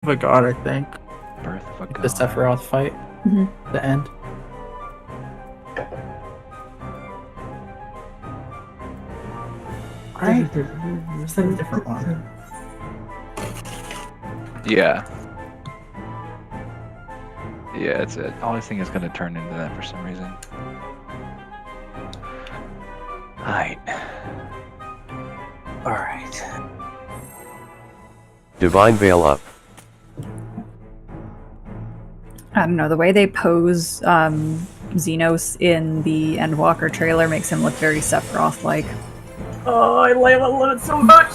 of a god, I think. Birth of a god. The Sephiroth fight. The end. Right? It's a different one. Yeah. Yeah, it's it. I always think it's gonna turn into that for some reason. Alright. Divine Veil up. I don't know, the way they pose Xenos in the Endwalker trailer makes him look very Sephiroth-like. Oh, I love it so much!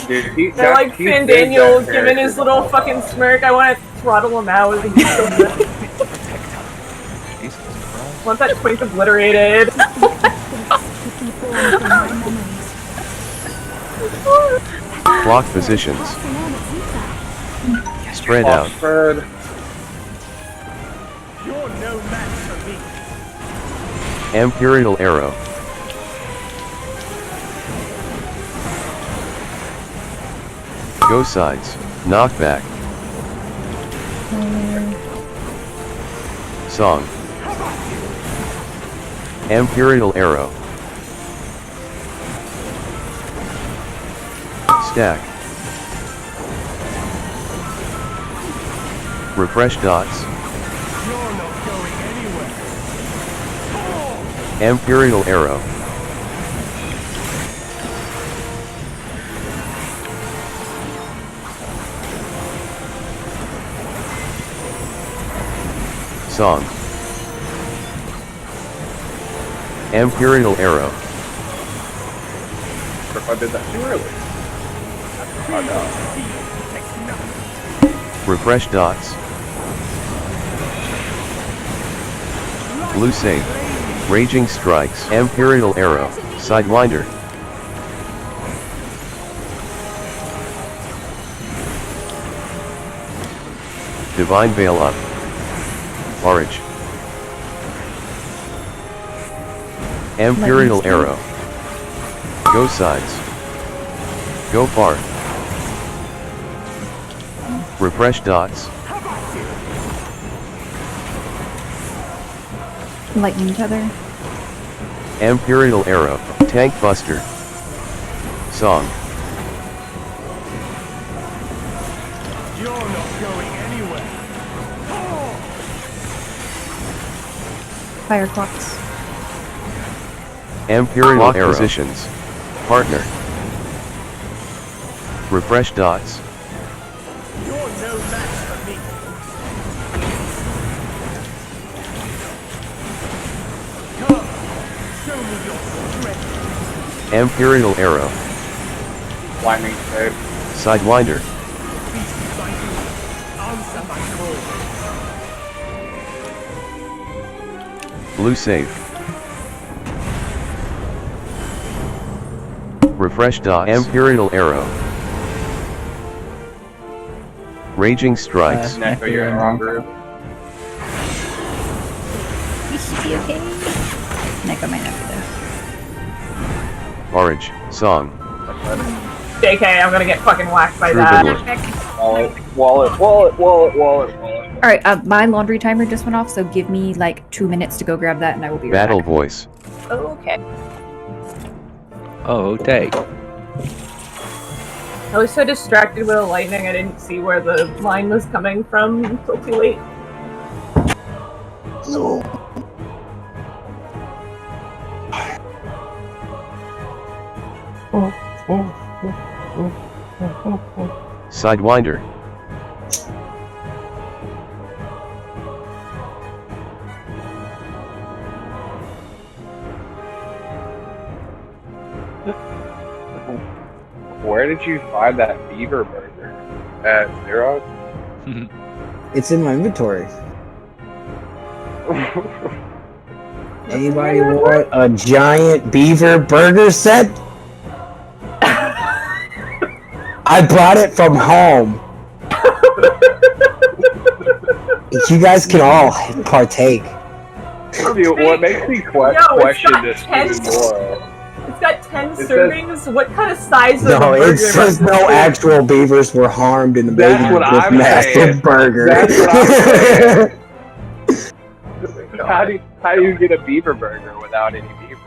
Dude, They're like Finn Daniel giving his little fucking smirk. I want to throttle him out. He's so good. I want that twink obliterated. Block positions. Spread out. You're no match for me. Imperial Arrow. Go sides. Knockback. Song. Imperial Arrow. Stack. Refresh dots. You're not going anywhere. Imperial Arrow. Song. Imperial Arrow. If I did that too early. Oh no. Refresh dots. Blue save. Raging strikes. Imperial Arrow. Sidewinder. Divine Veil up. Orange. Imperial Arrow. Go sides. Go far. Refresh dots. Lightning each other. Imperial Arrow. Tank Buster. Song. You're not going anywhere. Fire clocks. Imperial Lock Arrow. Positions. Partner. Refresh dots. You're no match for me. Come, show me your strength. Imperial Arrow. Lightning save. Sidewinder. Beast by you. Answer my call. Blue save. Refresh dots. Imperial Arrow. Raging strikes. Neko, you're in the wrong group. You should be okay. Neko might not be there. Orange. Song. JK, I'm gonna get fucking whacked by Troubadour. that. Wallet. Alright, my laundry timer just went off, so give me like 2 minutes to go grab that and I will be right Battle back. voice. Okay. Oh, take. I was so distracted with the lightning, I didn't see where the line was coming from until too late. Sidewinder. Where did you find that beaver burger? At Xerox? It's in my inventory. Anybody want a giant beaver burger set? I brought it from home. You guys can all partake. What makes me question this even more? It's got 10 says- servings. What kind of size of No, a burger it says must no this actual beavers were harmed in the That's making what of this I'm massive saying. burger. That's what I'm saying. How do you get a beaver burger without any beaver? be?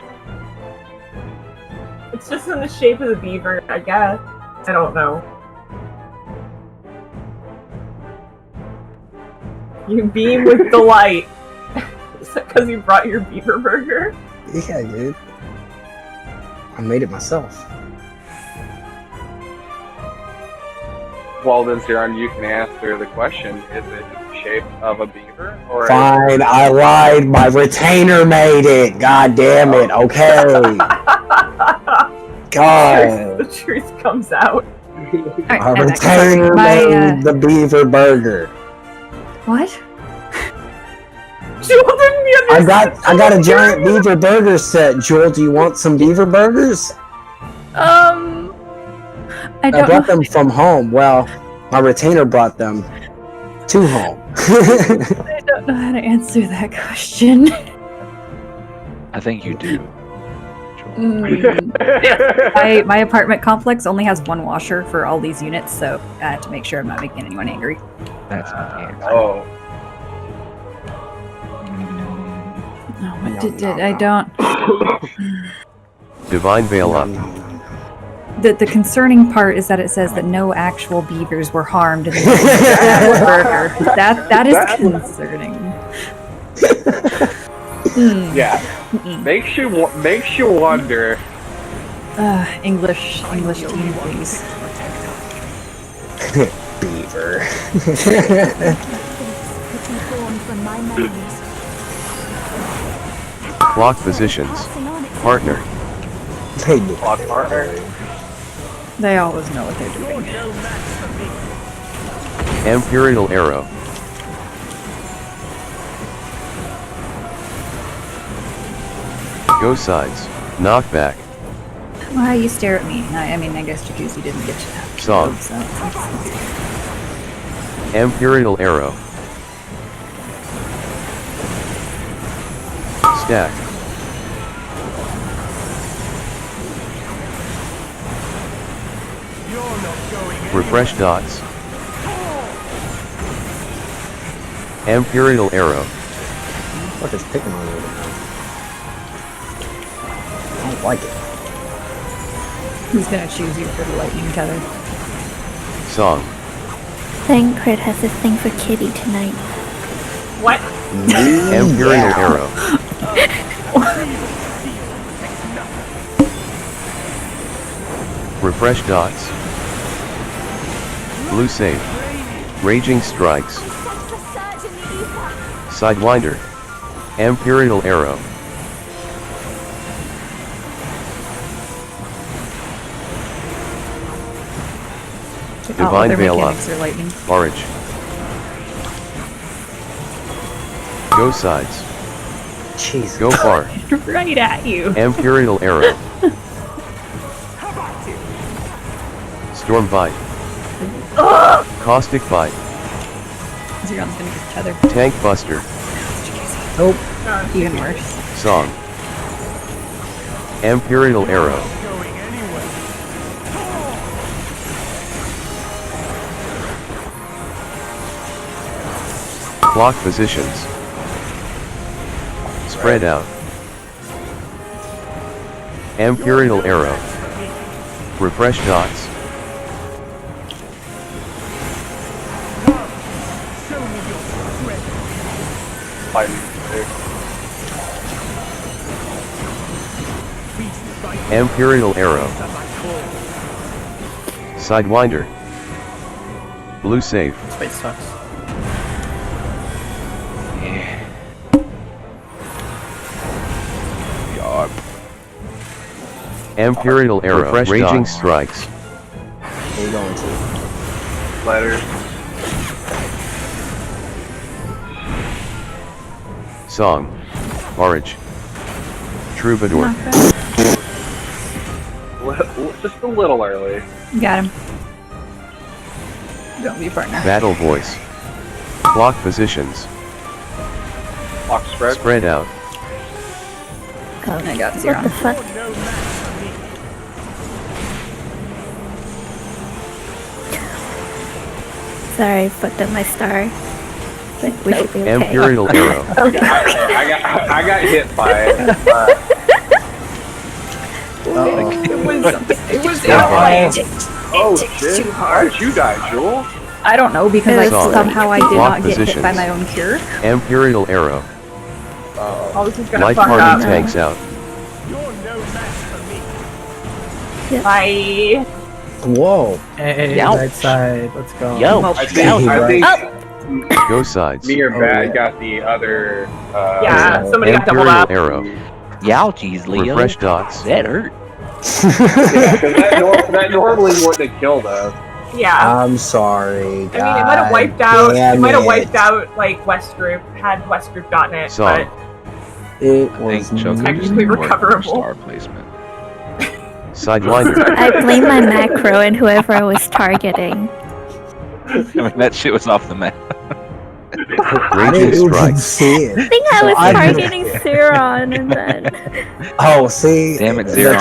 It's just in the shape of the beaver, I guess. I don't know. You beam with delight. Is that because you brought your beaver burger? Yeah, dude. I made it myself. Well, then, Zeron, you can answer the question: is it in the shape of a beaver, or? Fine, I lied. My retainer made it. God damn it. Okay. God. The truth comes out. Alright, My I'm back. retainer Sorry. My, made the beaver burger. what? Jewel didn't be I got a giant beaver burger set. Jewel, do you want some beaver burgers? I I don't brought know. them from home. Well, my retainer brought them to home. I don't know how to answer that question. I think you do. My apartment complex only has one washer for all these units, so I have to make sure I'm not making anyone angry. That's not the answer. Oh, No, what did I don't. Divine Veil up. The concerning part is that it says that no actual beavers were harmed in the burger. That is concerning. yeah. Makes you wonder. English team, please. Beaver. Clock positions. Partner. They knew Clock they partner. were. They always know what they're doing. Imperial Arrow. Go sides. Knockback. Why you stare at me? I mean, I guess Jacuzzi didn't get you. Song. So. Imperial Arrow. Stack. You're not going anywhere. Refresh dots. Imperial Arrow. What is picking on you? I don't like it. Who's gonna choose you for the lightning tether? Song. Thancred has a thing for Kitty tonight. What? Imperial Arrow. Refresh dots. Blue save. Raging strikes. Sidewinder. Imperial Arrow. Divine their Veil up. mechanics are lightning. Forage. Go sides. Jesus. Go far. Right at you. Imperial Arrow. Storm Bite. Caustic Bite. Zeron's gonna get tethered. Tank Buster. Nope. Even worse. Song. Imperial Arrow. Going anywhere. Clock positions. Spread out. Imperial Arrow. Refresh dots. Show me your strength. Beast like Imperial Arrow. that I call. Sidewinder. Blue save. This fight sucks. Imperial Arrow. Refresh Raging dots. strikes. Where you going to? Letters. Song. Forage. Troubadour. Just a little early. Got him. Don't be a partner. Battle voice. Clock positions. Clock spread. Spread out. I got What Zeron. the fuck? You're no match for me. Sorry, I fucked up my star. But we should be okay. Imperial Arrow. I got hit by it. It was Oh shit! too Why hard. did you die, Jewel? I don't know because Sorry. somehow I did Lock not get hit by positions. my own cure. Imperial Arrow. Oh, this is gonna Light fuck party up. tanks out. You're no match for me. Bye. Whoa. Hey, Yow. right side. Let's go. Yo. I think Go sides. me or Oh, Bad yeah. got the other. Yeah, somebody got doubled Imperial up. Arrow. Youchies, Leo. Refresh dots. That hurt. Yeah, 'cause that normally wouldn't have killed us. Yeah. I'm sorry. I mean, it might have wiped out. It might have wiped out like West Group had West Group gotten it, Song. but It I was think Choco's Technically more for recoverable. star placement. Sidewinder. I blame my macro and whoever I was targeting. I mean, that shit was off the map. I Raging didn't even strike. see it. I think I was I didn't- targeting Suron and then. Oh, see, Damn it, the Zero.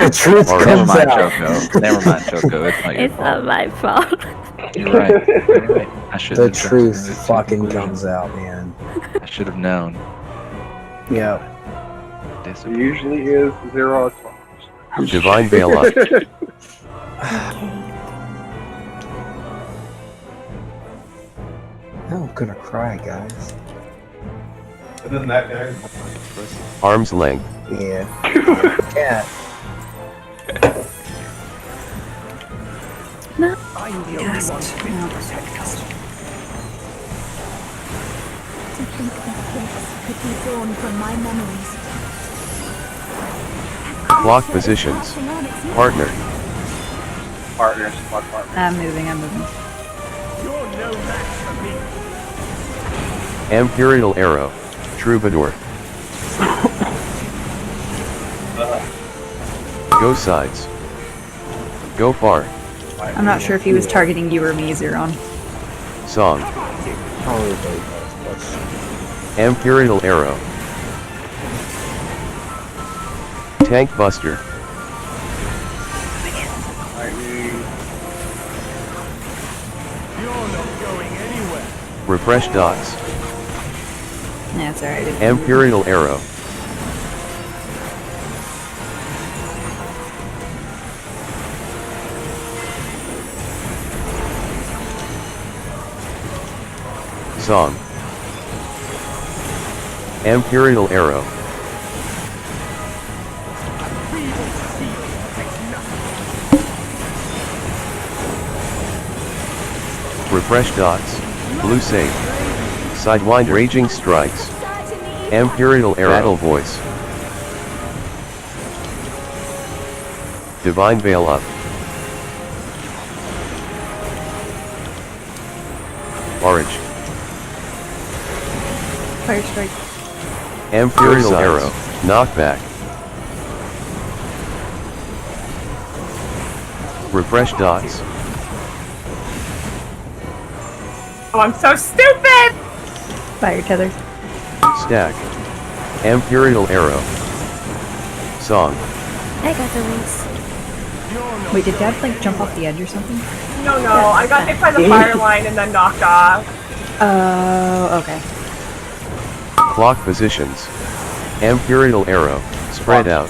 truth Or Never comes mind, out. Choco. Never mind, Choco. It's not your It's fault. not my fault. You're right. You're right. I should The have truth fucking comes out, man. I should have known. Yeah. It Disappointed. usually is 0 or Divine Veil up. I'm gonna cry, guys. Isn't that guy? Arm's length. Yeah. Yeah. I'm the only one fit to protect us. To think that this could be drawn from my memories. Block positions. Partner. Partners, fuck partners. I'm moving. You're no match for me. Imperial Arrow. Troubadour. Go sides. Go far. I'm not sure if he was targeting you or me, Zeron. Song. Probably both. Imperial Arrow. Tank Buster. You're not going anywhere. Refresh dots. Yeah, it's alright. Imperial Arrow. Song. Imperial Arrow. Refresh dots. Blue safe. Sidewinder. Raging strikes. Imperial Arrow. Battle voice. Divine Veil up. Orange. Fire strike. Imperial Arrow. Knockback. Refresh dots. oh, I'm so stupid. Fire tether. Stack. Imperial Arrow. Song. I got the race. Wait, did Dad like jump off the edge or something? No, I got hit by the fire line and then knocked off. Oh, okay. Clock positions. Imperial Arrow. Spread out.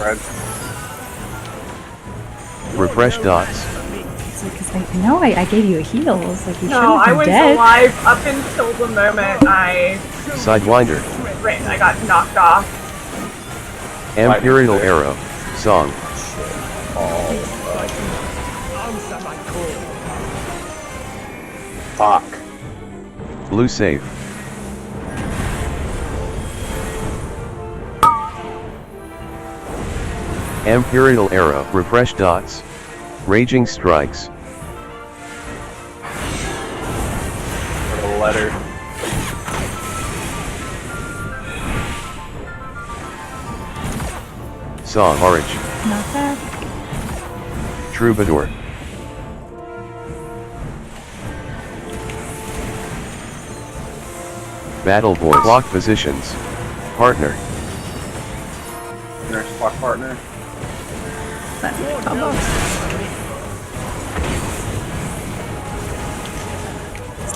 Refresh dots. Because I know I gave you a heal. I was like, you No, shouldn't I be was dead. alive up until the moment I Sidewinder. got knocked off. Imperial Arrow. Song. Answer my call. Fuck. Blue safe. Imperial Arrow. Refresh dots. Raging strikes. A letter. Song. Orange. Not bad. Troubadour. Battle voice. Clock positions. Partner. Nurse block partner.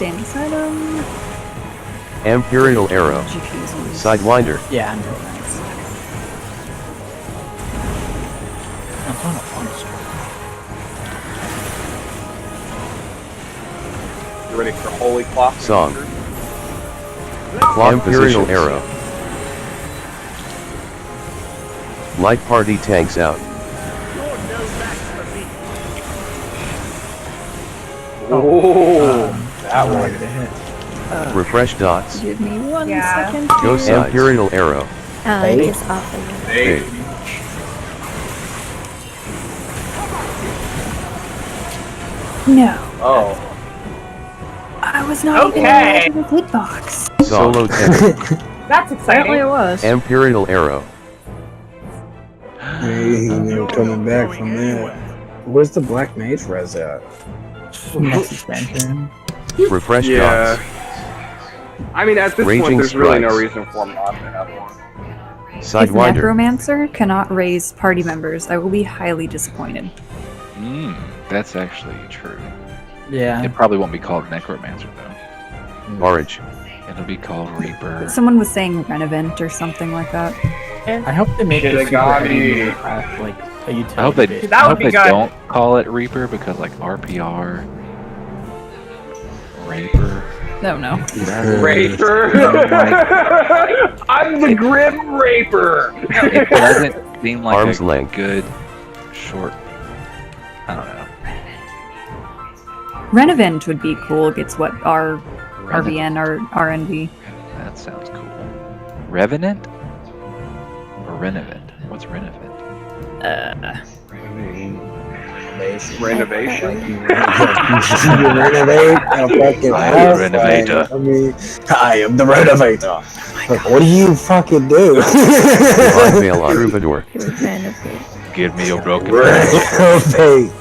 Danny's item. Imperial Arrow. GPs. Sidewinder. Yeah, I'm doing nice. I'm on a punch. You ready for Holy Clock? Song. Clock Imperial positions. Arrow. Light party tanks out. You're no match for me. Oh, that Hard one. to hit. Refresh dots. Give me 1 Yeah. second. Go sides. Imperial Arrow. It is off again. Hey. No. Oh. I was not Okay. even allowed to the hitbox. Solo tenor. That's Apparently it exciting. was. Imperial Arrow. Hey, no coming back from that. Where's the Black Mage res at? Next expansion. Refresh Yeah. dots. I mean, at this Raging point, there's really no strikes. reason for him not to have one. If Sidewinder. Necromancer cannot raise party members, I will be highly disappointed. That's actually true. Yeah. It probably won't be called Necromancer though. Orange. It'll be called Reaper. Someone was saying Renevent or something like that. I hope they make it super Shigami. easy to craft, like a utility. I hope they. base. That I would hope be they good. don't call it Reaper because like RPR, Raper. No, no. Raper! I'm the Grim Raper! It doesn't seem like Arm's a length. good short. I don't know. Renevent would be cool. Gets what our RVN or RNV. That sounds cool. Revenant or Renovant? What's Renovant? Renovation? You renovate a fucking I am house, the renovator. like, I mean, I am the renovator. Like, what do you fucking do? Blackmail Troubadour. He was renovate. Give me your broken. Renovate.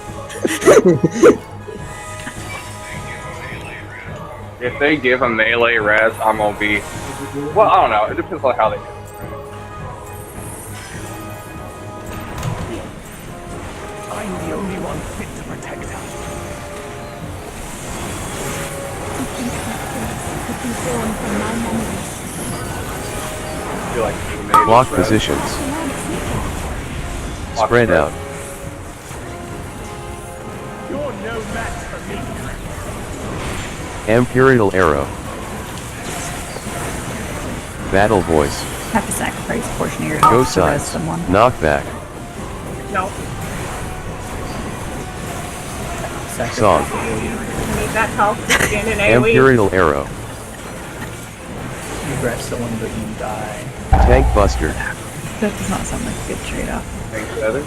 If they give a melee res, I'm gonna be. Well, I don't know. It depends on how they do it. I'm the only one fit to protect her. I feel like you made Block this res. positions. Block Spread res. out. You're no match for me. Imperial Arrow. Battle voice. Have to sacrifice a portion of your Go health to res sides. someone. Knockback. No. Song. Need that health to stand in AoE. Imperial Arrow. You grab someone, but you die. Tank Buster. That does not sound like a good trade-off. Thanks, Feathers.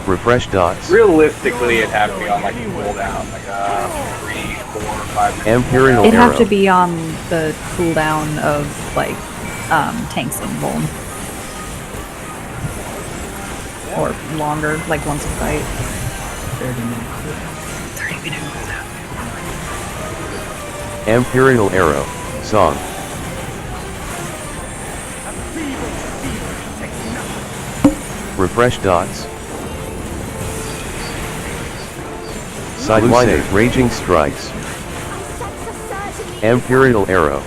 Refresh dots. Realistically, it'd have to be on like a cooldown, like 3, 4, 5 minutes. Imperial It'd Arrow. have to be on the cooldown of like tanks and Vuln. Or longer, like once a fight. 30 minutes. 30 minute cooldown. Imperial Arrow. Song. Refresh dots. Sidewinder. Raging strikes. Imperial Arrow.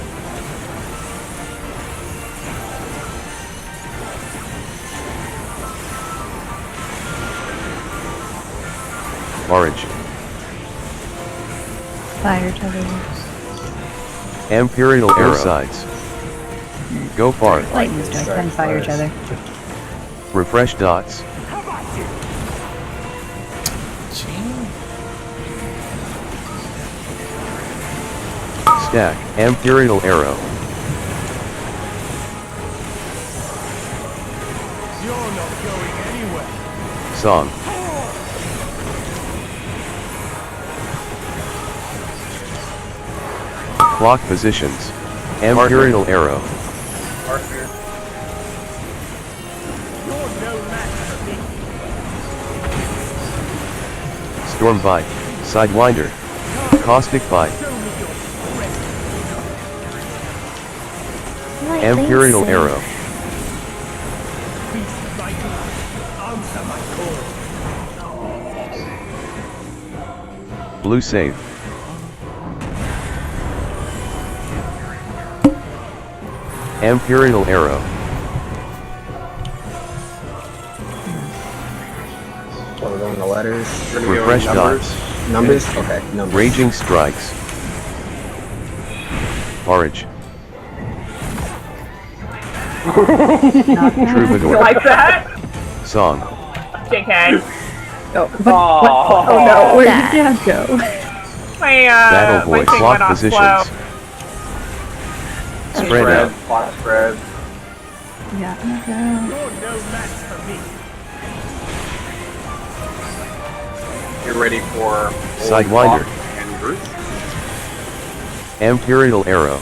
Orange. Fire tether. Imperial Arrow. Sides. Go far. Lightning strike, then fire tether. Refresh dots. Stack. Imperial Arrow. You're not going anywhere. Song. Clock positions. Imperial Arrow. Arthur. You're no match for me. Storm Bite. Sidewinder. Caustic Bite. Show me your strength. Like Imperial Lisa. Arrow. Beast vital. Answer my call. Blue save. Imperial Arrow. What are the letters? We're gonna go Refresh with numbers. dots. Numbers? Okay, numbers. Raging Strikes. Forage. Troubadour. Like that? Song. JK. Oh, Aww. oh no, where did That. Dad go? My, Battle my Voice. thing Clock went off positions. slow. Spread out. Plot spread. Yeah, go. You're no match for me. Get ready for Sidewinder. Hawk and Bruce. Imperial Arrow.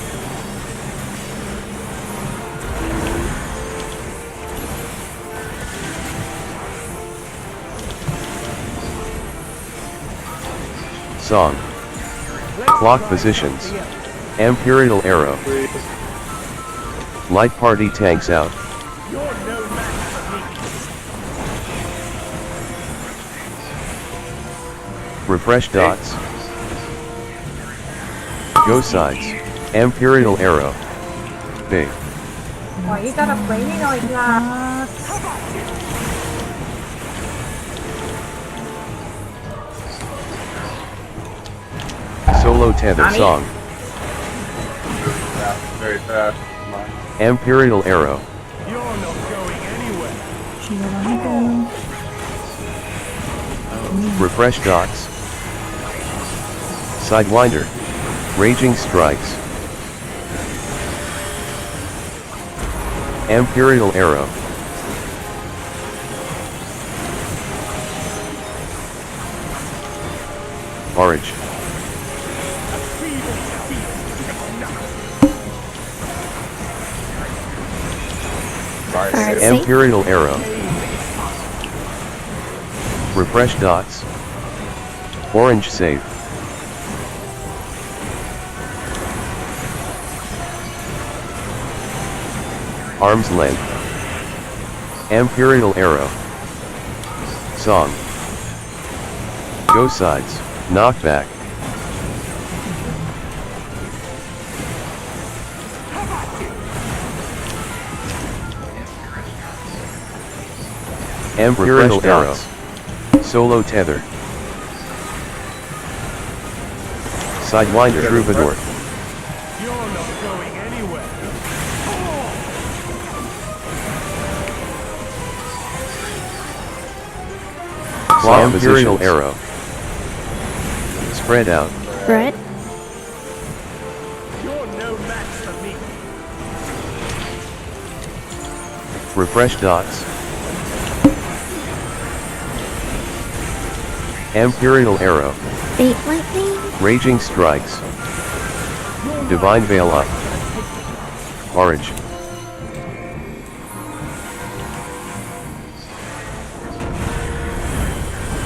Song. Clock positions. Imperial Arrow. Light party tanks out. You're no match for me. Refresh dots. Go sides. Imperial Arrow. Big. Why you gotta play me like that? Solo tether Nani? song. Yeah, very fast. Imperial Arrow. You're not going anywhere. Shield on the go. Refresh dots. Sidewinder. Raging Strikes. Imperial Arrow. Forage. Alright, see? Imperial Arrow. Refresh dots. Orange save. Arm's length. Imperial Arrow. Song. Go sides. Knockback. Imperial Arrow. Solo tether. Sidewinder Troubadour. You're not going anywhere. Clock Imperial Arrow. Spread out. Brett? You're no match for me. Refresh dots. Imperial Arrow. Fate lightning? Raging Strikes. Divine Veil up. Forage.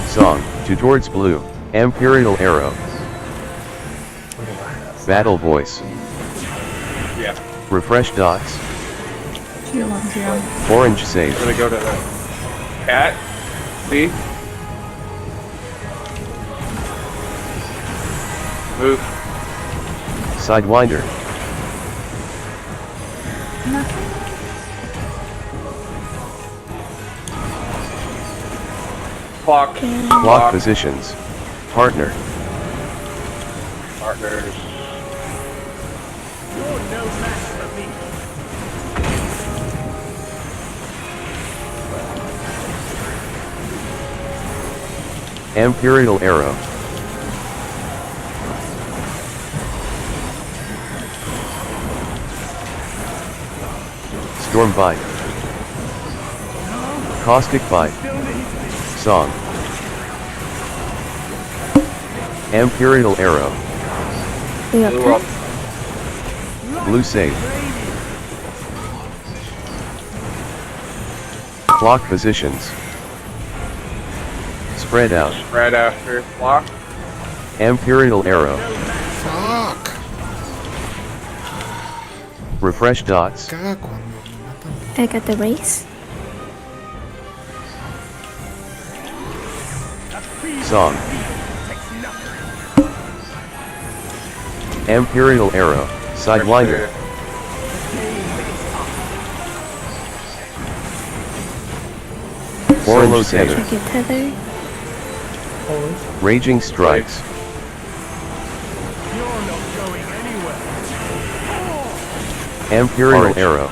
Song. To towards blue. Imperial Arrow. Battle Voice. Yeah. Refresh dots. Shield on zero. Orange save. We're gonna go to the cat. See? Move. Sidewinder. Clock. Clock positions. Partner. Partners. You're no match for me. Imperial Arrow. Storm Bite. Caustic Bite. Song. Imperial Arrow. We are Blue up. Blue save. Clock positions. Spread out. Right after clock. Imperial Arrow. Fuck. Refresh dots. Caga cuando me matan. I got the race. Song. Imperial Arrow. Sidewinder. Orange Orange center. Check your tether. Raging strikes. You're not going anywhere. Imperial Orange. arrow.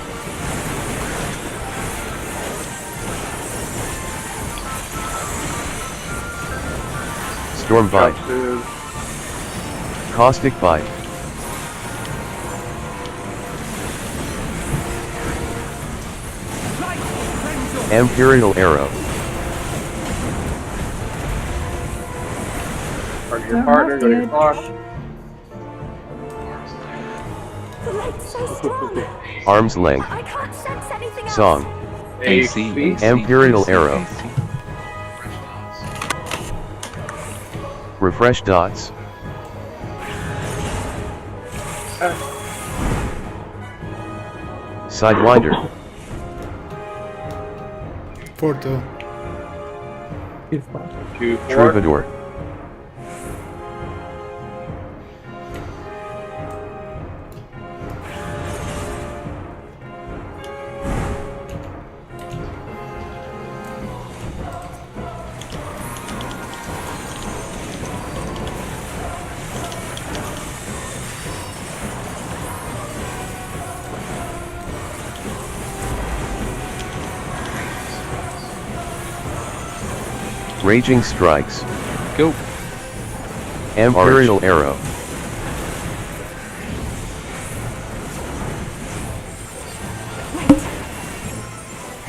Storm bite. Jumpsuit. Caustic bite. Imperial arrow. Or your partner, go to your clock. The light's so strong. Arm's length. I can't sense anything else. Song. AC. Imperial AC, arrow. AC. Refresh dots. Sidewinder. Porto. 2-4. 2-4. Troubadour. Raging strikes. Go. Imperial arrow.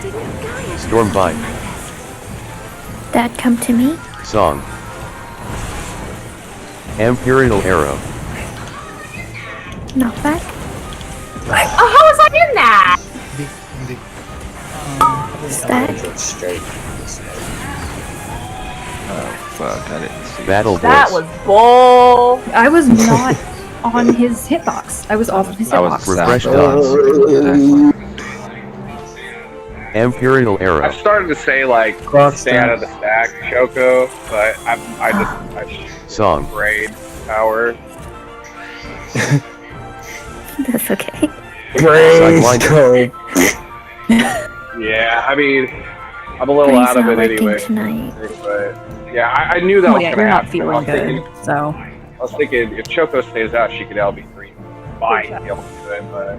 Didn't Gaia Storm bite. Dad, come to me. Song. Imperial arrow. Knockback. Oh, how was I in that? Stack. Straight. Fuck, I didn't see. Battle That voice. was bull. I was not on his hitbox. I was off of his I was hitbox. Refresh Exactly. dots. Imperial I arrow. started to say like stay out of the stack, Choco, but I Song. braid power. That's okay. Praise Sidewinder. God. Yeah, I mean, I'm a little Brain's out of not it working anyway. tonight. But yeah, I knew that Oh was yeah, gonna you're not happen. feeling good. So I was thinking if Choco stays out, she could LB3 fine, be able to do it, but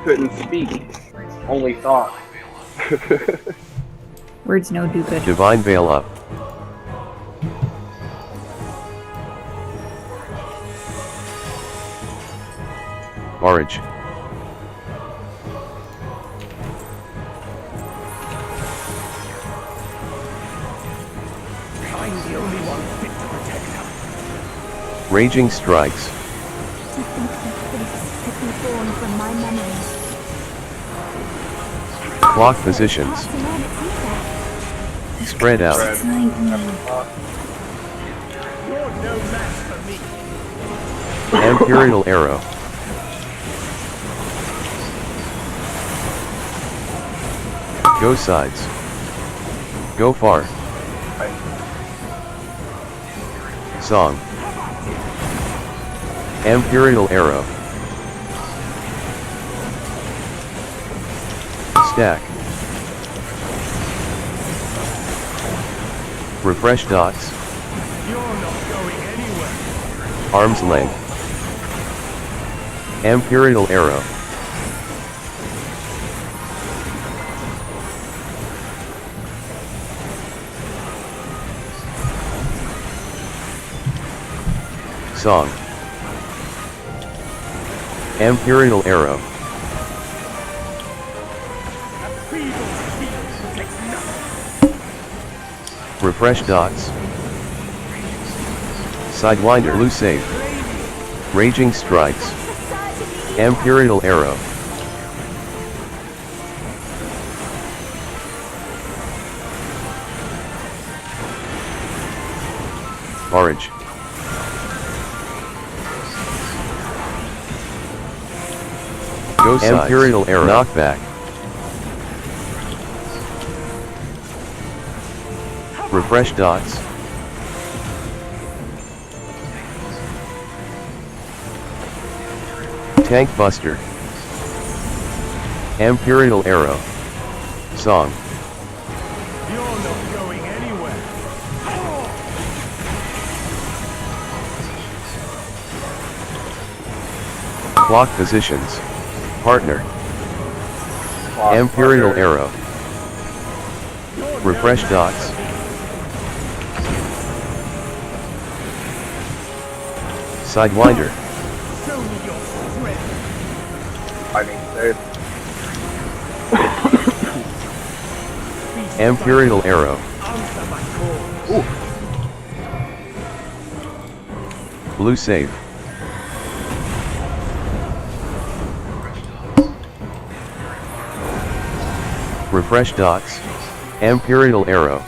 couldn't speak, only thought. words no do good. Divine veil up. Orange. I'm the only one fit to protect her. Raging strikes. To think that this could be born from my memories. Clock positions. Passing on its effect. Spread out. You're no match for me. Imperial arrow. Go sides. Go far. Song. Imperial arrow. Stack. Refresh dots. You're not going anywhere. Arm's length. Imperial arrow. Song. Imperial arrow. Refresh dots. Sidewinder loose save. Raging strikes. Imperial arrow. Orange. Go sides. Imperial arrow. Knockback. Refresh dots. Tank buster. Imperial Arrow. Song. You're not going anywhere. Clock positions. Partner. Clock Imperial partner. Arrow. Refresh dots. Sidewinder. Show me your strength. Fighting safe. Imperial Arrow. Answer my call. Blue save. Refresh dots. Imperial Arrow.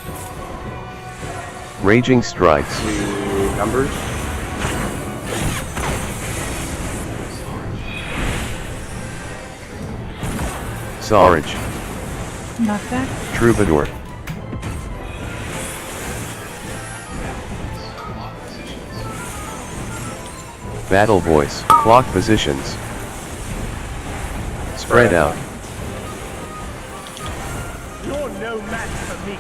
Raging strikes. The numbers. Sarge. Knockback. Troubadour. Battle voice. Clock positions. Spread out. You're no match for me.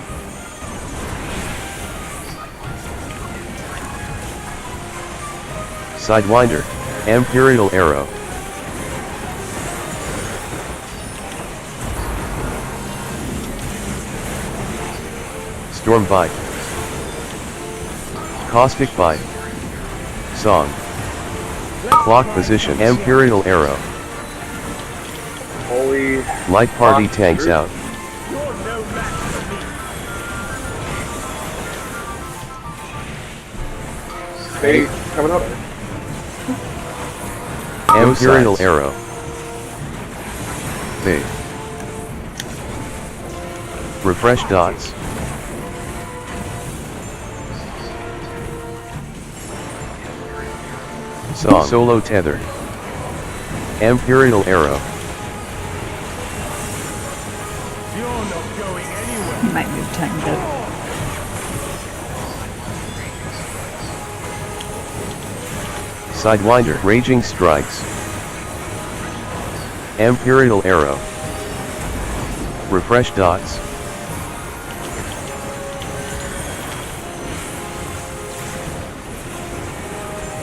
Sidewinder. Imperial Arrow. Storm Bite. Caustic Bite. Song. Clock position. Imperial Arrow. Holy. Light party tanks out. You're no match for me. Fate coming up. Imperial Arrow. Fade. Refresh dots. Song. Solo tether. Imperial Arrow. You're not going anywhere. You might move time to. Sidewinder. Raging strikes. Imperial Arrow. Refresh dots.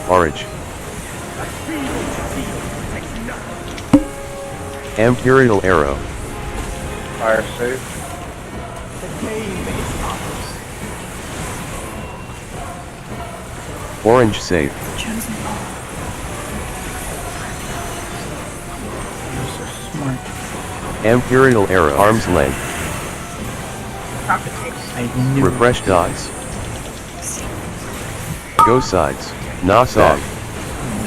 Forage. Imperial Arrow. Fire safe. The game is up. Orange save. Chosen. You're so smart. Imperial Arrow. Arm's length. I knew Refresh dots. Go sides. Knock off.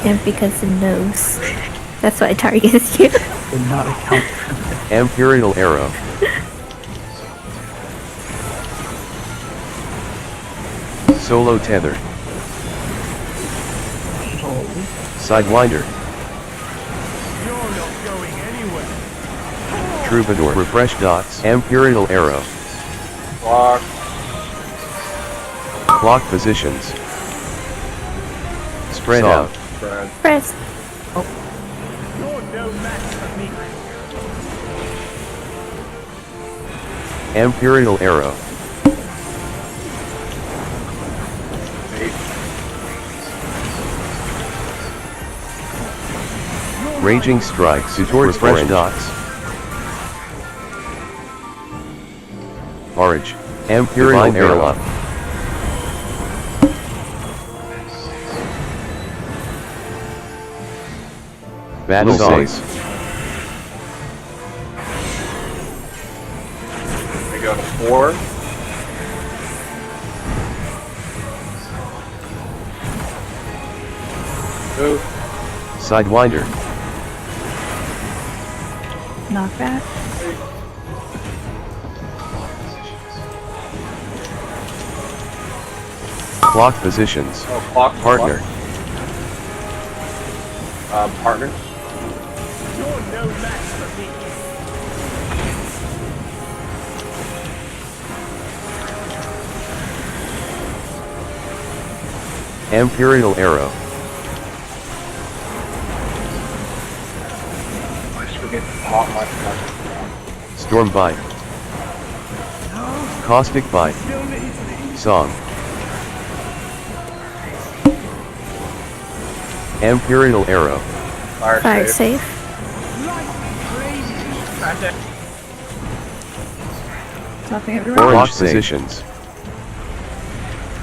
And because it knows. That's why it targets you. did not account for that. Imperial Arrow. Solo tether. Sidewinder. You're not going anywhere. Troubadour. Refresh dots. Imperial Arrow. Clock. Clock positions. Spread out. Spread. Press. You're no match for me. Imperial Arrow. Raging strikes. Towards fresh dots. Forage. Imperial Arrow. Battle songs. We go to 4. Move. Sidewinder. Knockback. Clock positions. Oh, clock. Partner. Partners. You're no match for me. Imperial Arrow. I just forget to pop my stuff. Storm Bite. Caustic Bite. Song. Imperial Arrow. Fire safe. Magic. Nothing at Orange all. positions.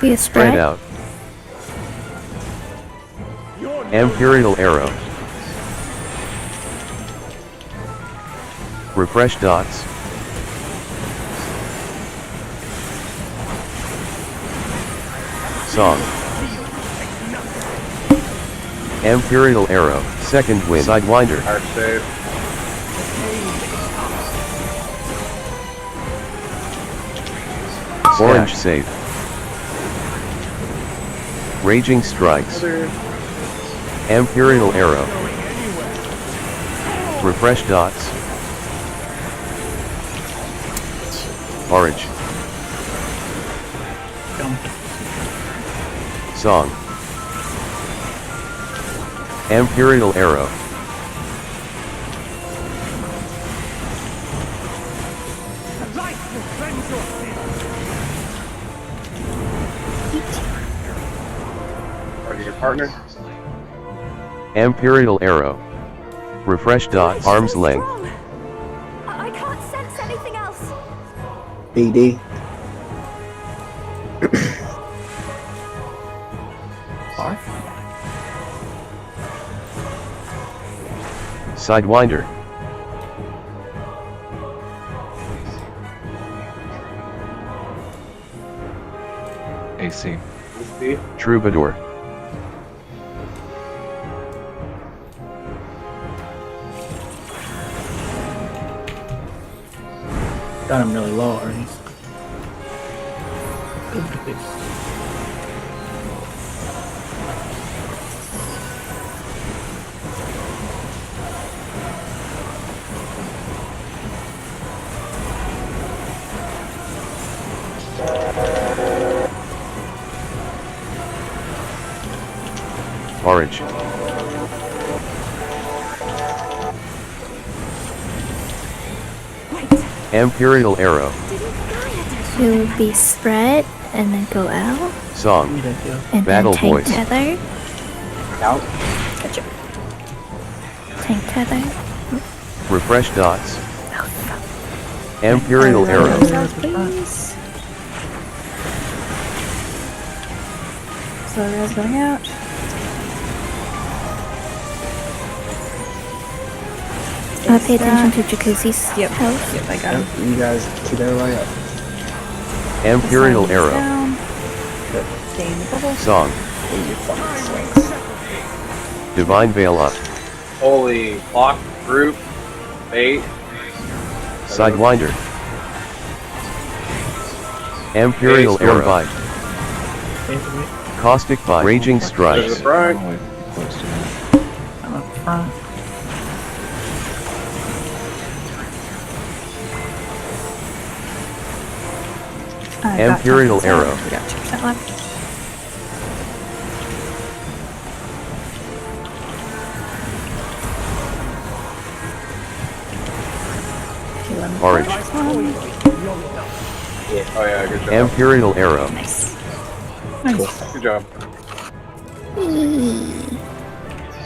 Be a Spread spread. out. Imperial Arrow. Refresh dots. Song. Imperial Arrow. Second wind. Sidewinder. Fire save. Orange save. Raging Strikes. Imperial Arrow. Refresh dots. Orange. Jump. Song. Imperial Arrow. Target your partner. Imperial Arrow. Refresh dot. Arm's length. I can't sense anything else. BD. Sidewinder. AC. See? Troubadour. Got him really low already. Orange. Imperial Arrow. It would be spread and then go out Song. and Battle then tank voice. tether. Out. Gotcha. Tank tether. Refresh dots. Oh fuck. Imperial Arrow. Please. So res going out. Pay attention to Jacuzzi's health. Yep, I got him. You guys keep everybody up. Imperial Arrow. Down. Stay in the bubble. Song. Divine Veil up. Holy clock group. Bait. Sidewinder. Imperial Okay, Arrow. Storm Bite. Caustic Bite. Raging There's Strikes. the front. Oh, wait, close to that. I'm up front. Imperial Arrow. We got 2% left. Orange. Oh yeah, good job. Imperial Arrow. Nice. Good job.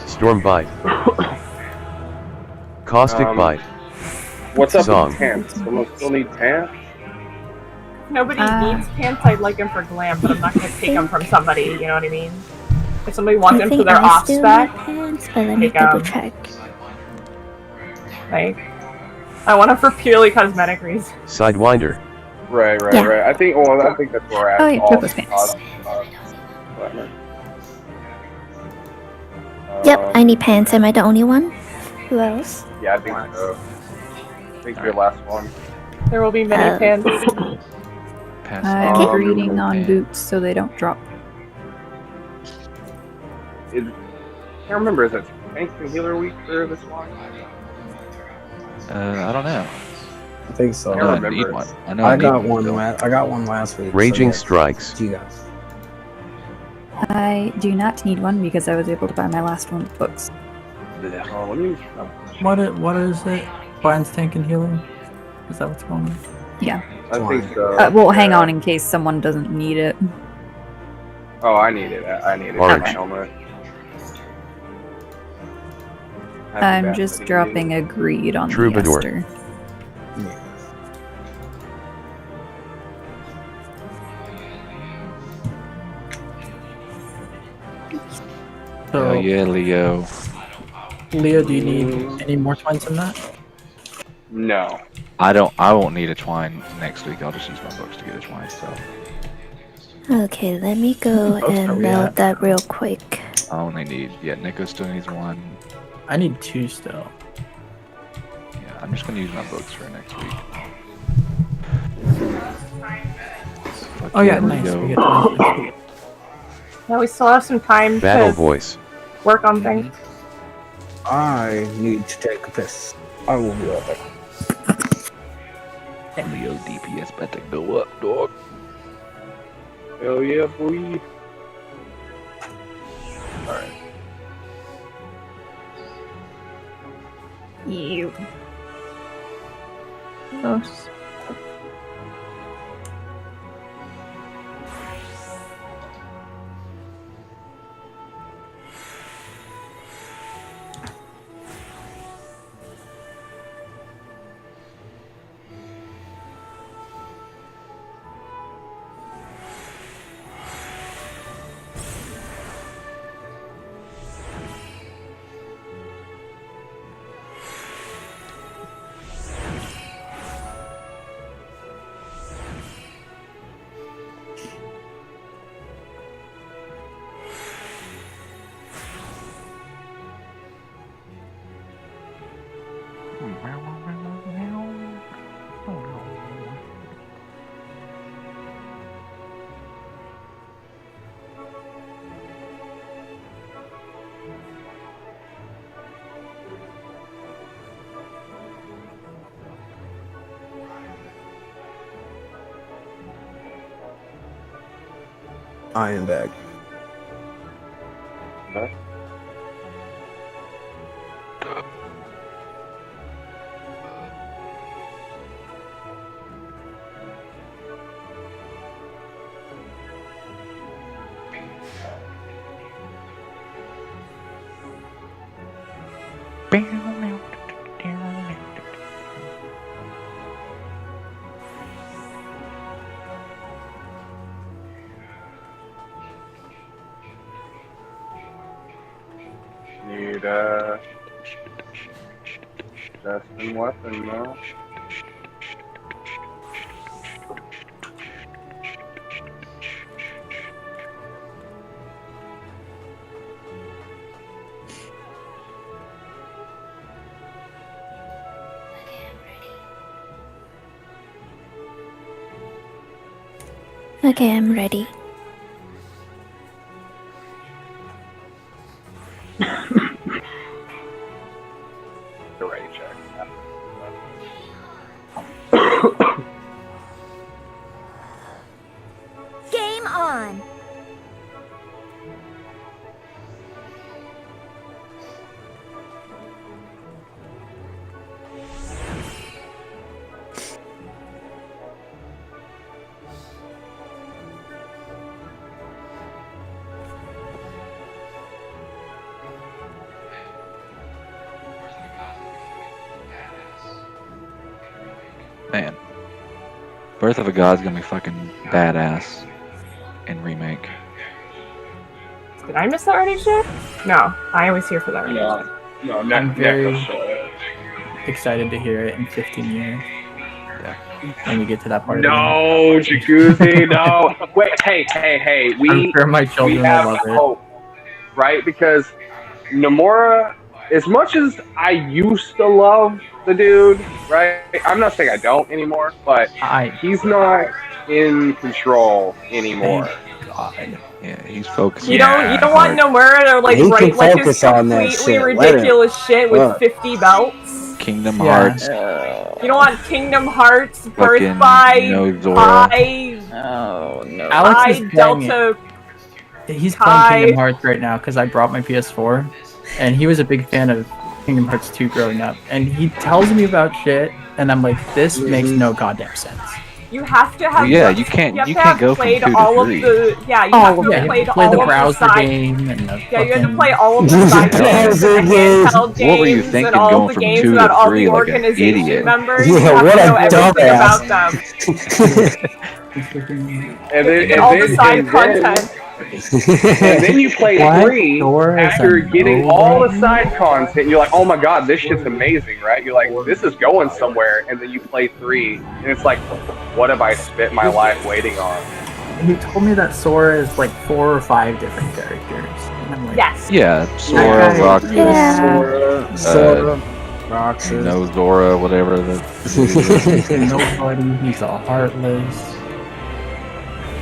Storm Bite. Caustic Bite. What's up Song. with pants? Someone still need pants? Nobody needs pants. I'd like them for glam, but I'm not gonna take them from somebody. You know what I mean? If somebody wants I them for think their I off still spec, need pants, but let me take double 'em. check. like, I want them for purely cosmetic reasons. Sidewinder. Right, right, Yeah. right. I think. Well, I think that's where we're at. Oh, yeah, all put those pants. glamour. Yep, I need pants. Am I the only one? Who else? Yeah, I think so. I think your last one. There will be many pants. Pass. I'm Um, reading on okay. boots so they don't drop. I can't remember. Is it Tank and Healer Week for this one? I don't know. I think so. I I know I remember need it. one. I know I need got one. still. I got one last week. Raging so Strikes. yes. You guys. I do not need one because I was able to buy my last one with books. Oh, let me. What is it? Brian's tank and healing? Is that what's going on? Yeah. I think so. Well, hang on in case someone doesn't need it. Oh, I need it. I need it. Large. My helmet. I'm just dropping agreed on Troubadour. the Esther. So, Oh yeah, Leo. Leo, do you need any more twines than that? No. I won't need a twine next week. I'll just use my books to get a twine. So Okay, let me go What books are and we meld at? that real quick. I only need. Yeah, Nico still needs one. I need 2 still. Yeah, I'm just gonna use my books for next week. Fuck Oh yeah, nice. Leo. We get twines next week. Yeah, we still have some time Battle to voice. work on things. I need to take a piss. I will be right back. And Leo DPS about to go up, dog. Hell yeah, boy. You. Oh. I am back. Huh? Need Justin weapon now. Okay, I'm ready. The ready check. Game on! Man, Birth of a God's gonna be fucking badass in remake. Did I miss that ready check? No, I always here for that ready check. No, I'm very Neko. excited to hear it in 15 years. Yeah. When we get to that part. No, Jacuzzi, no. Wait, hey. I'm sure my children we will have love it. hope, right? Because Nomura, as much as I used to love the dude, right? I'm not saying I don't anymore, but he's not in control anymore. Thank God. Yeah, he's focused. You don't want Nomura to like He write can like his focus on that completely shit. Let him. ridiculous shit with Look. 50 belts. Kingdom Yeah. Hearts. You don't want Kingdom Hearts, Birth Fucking by no Zora. Pi, Oh no. Alex Pi is playing Delta. He's Kai. playing Kingdom Hearts right now because I brought my PS4, and he was a big fan of Kingdom Hearts 2 growing up, and he tells me about shit, and I'm like, this makes no goddamn sense. You have to have. Well, yeah, you can't go from 2 to 3. Yeah, you have to have played play all the of browser the side. game and the Yeah, you had to fucking- play all of the side games, and the handheld games, What were you thinking and all going the from games 2 about to all 3 the like an organization idiot? members. Yeah, You have what to a know everything dumbass. about them. And all the side content. And then you play What? 3 Dora is after a getting no all the button? side content. You're like, oh my god, this shit's amazing, right? You're like, this is going somewhere. And then you play 3, and it's like, what have I spent my life waiting on? He told me that Sora is like 4 or 5 different characters. And I'm like, Yes. Yeah, Sora, Okay. Roxas, Sora, Roxas. no Zora, whatever. nobody, he's all heartless.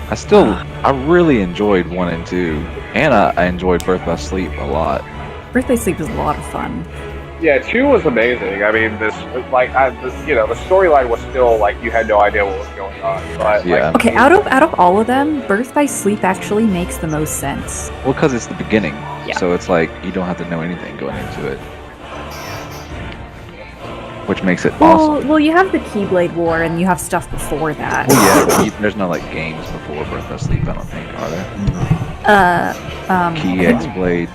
I really enjoyed 1 and 2, and I enjoyed Birth by Sleep a lot. Birthday Sleep is a lot of fun. Yeah, 2 was amazing. I mean, the storyline was still like you had no idea what was going on. But Yeah. like, Okay, out of all of them, Birth by Sleep actually makes the most sense. Well, because it's the beginning, Yeah. so it's like you don't have to know anything going into it, which makes it awesome. Well, you have the Keyblade War, and you have stuff before that. Well, yeah, but there's no like games before Birth by Sleep. I don't think, are there? Key X Blade,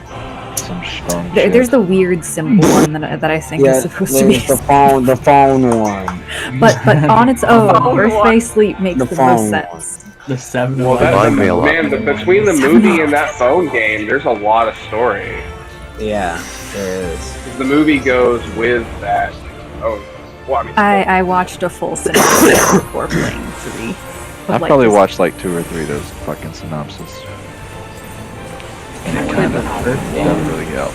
some phone shit. There's the weird symbol one that I think Yeah, is supposed to be. the phone one. But on its own, phone Birth one. by Sleep makes The the phone most one. sense. The 7 well, Divine Veil man, between the movie and that phone game, there's a lot of story. Yeah, there is. The movie goes with that. Oh, well, I mean, I watched a full synopsis before playing 3. I probably watched like 2 or 3 of those fucking synopses. And it kind of hurt Doesn't really help.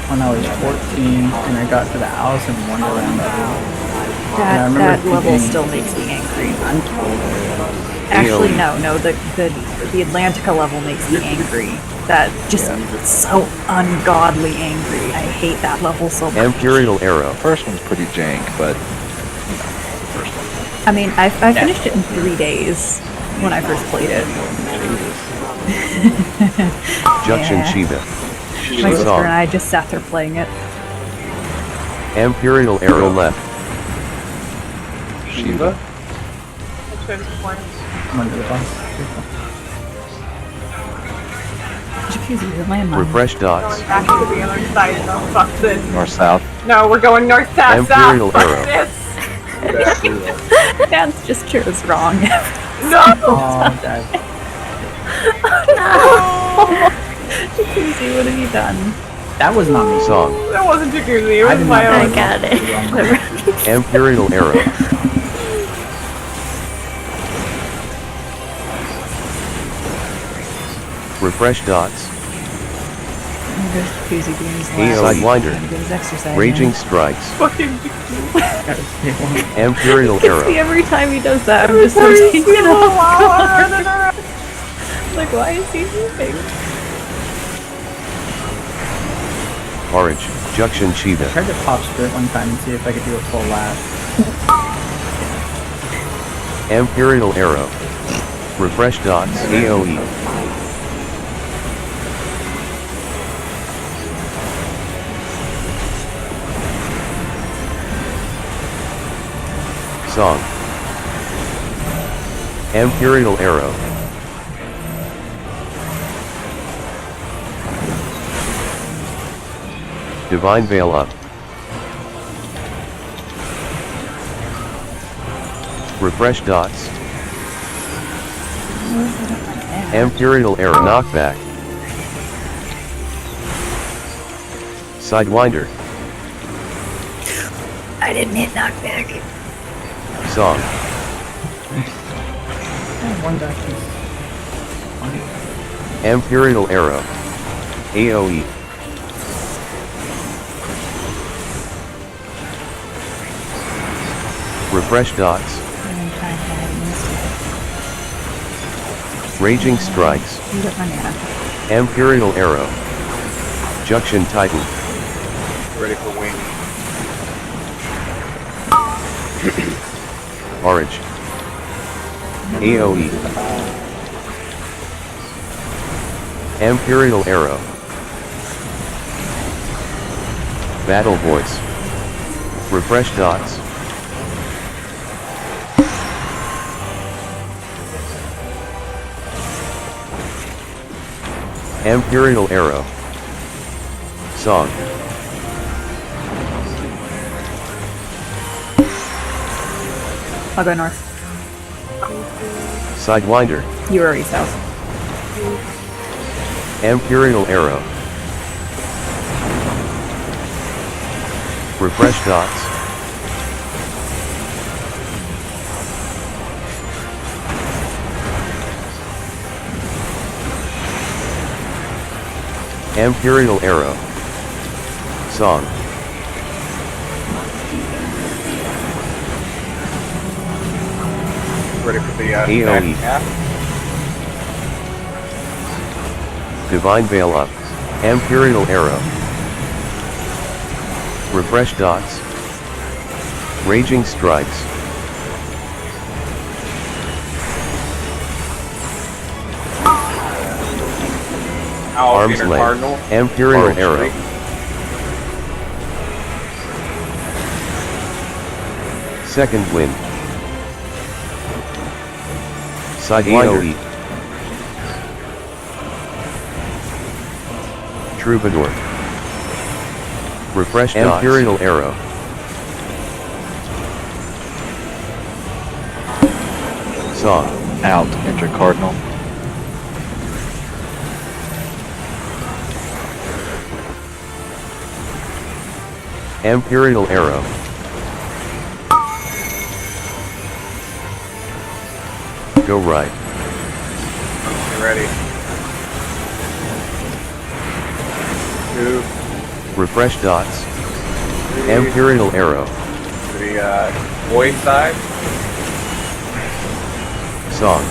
when I was 14, and I got to the Alice in Wonderland level. That remember level thinking- still makes me angry. Actually, no, the Atlantica level makes me angry. That just so ungodly angry. I hate that level so much. Imperial Arrow. The first one's pretty jank, but I mean, I finished it in 3 days when I first played it. Junction Yeah. Shiva. My sister Song. and I just sat there playing it. Imperial Arrow left. Shiva. Under the bus. Jacuzzi, the landmine. Refresh dots. Back to the other side. No, fuck this. North South. No, we're going north, south, Imperial south. Arrow. Fuck this. Dance just chose wrong. No. Oh, that, Jacuzzi, what have you done? that was not me. Song. That wasn't Jacuzzi. It I was did my not- I own. got it. Imperial Arrow. Refresh dots. There's Jacuzzi doing his Sidewinder. Get his exercise. Raging in. Strikes. Fucking Imperial See, Arrow. every time he does that, I'm just so taken off. Like, why is he moving? Orange. Junction I Shiva. tried to pop sprint one time and see if I could do a full lap. Imperial Arrow. Refresh dots. AoE. Song. Imperial Arrow. Divine Veil up. Refresh dots. Imperial Arrow knockback. Sidewinder. I didn't hit knockback. Song. One dash is Imperial Arrow. AoE. Refresh dots. Raging Strikes. You got my mana. Imperial Arrow. Junction Titan. ready for wing. Orange. AoE. Imperial Arrow. Battle voice. Refresh dots. Imperial arrow. Song. I'll go north. Sidewinder. You were already south. Imperial arrow. Refresh dots. Imperial arrow. Song. Ready for the AOE. Divine Veil up. Imperial arrow. Refresh dots. Raging strikes. Arms length. Cardinal. Imperial Orange arrow. streak. Second wind. Sidewinder. Troubadour. Refresh dots. Imperial arrow. Song. Out, enter cardinal. Imperial arrow. Go right. Get ready. 2, Refresh dots. Imperial arrow. to the void side. Song.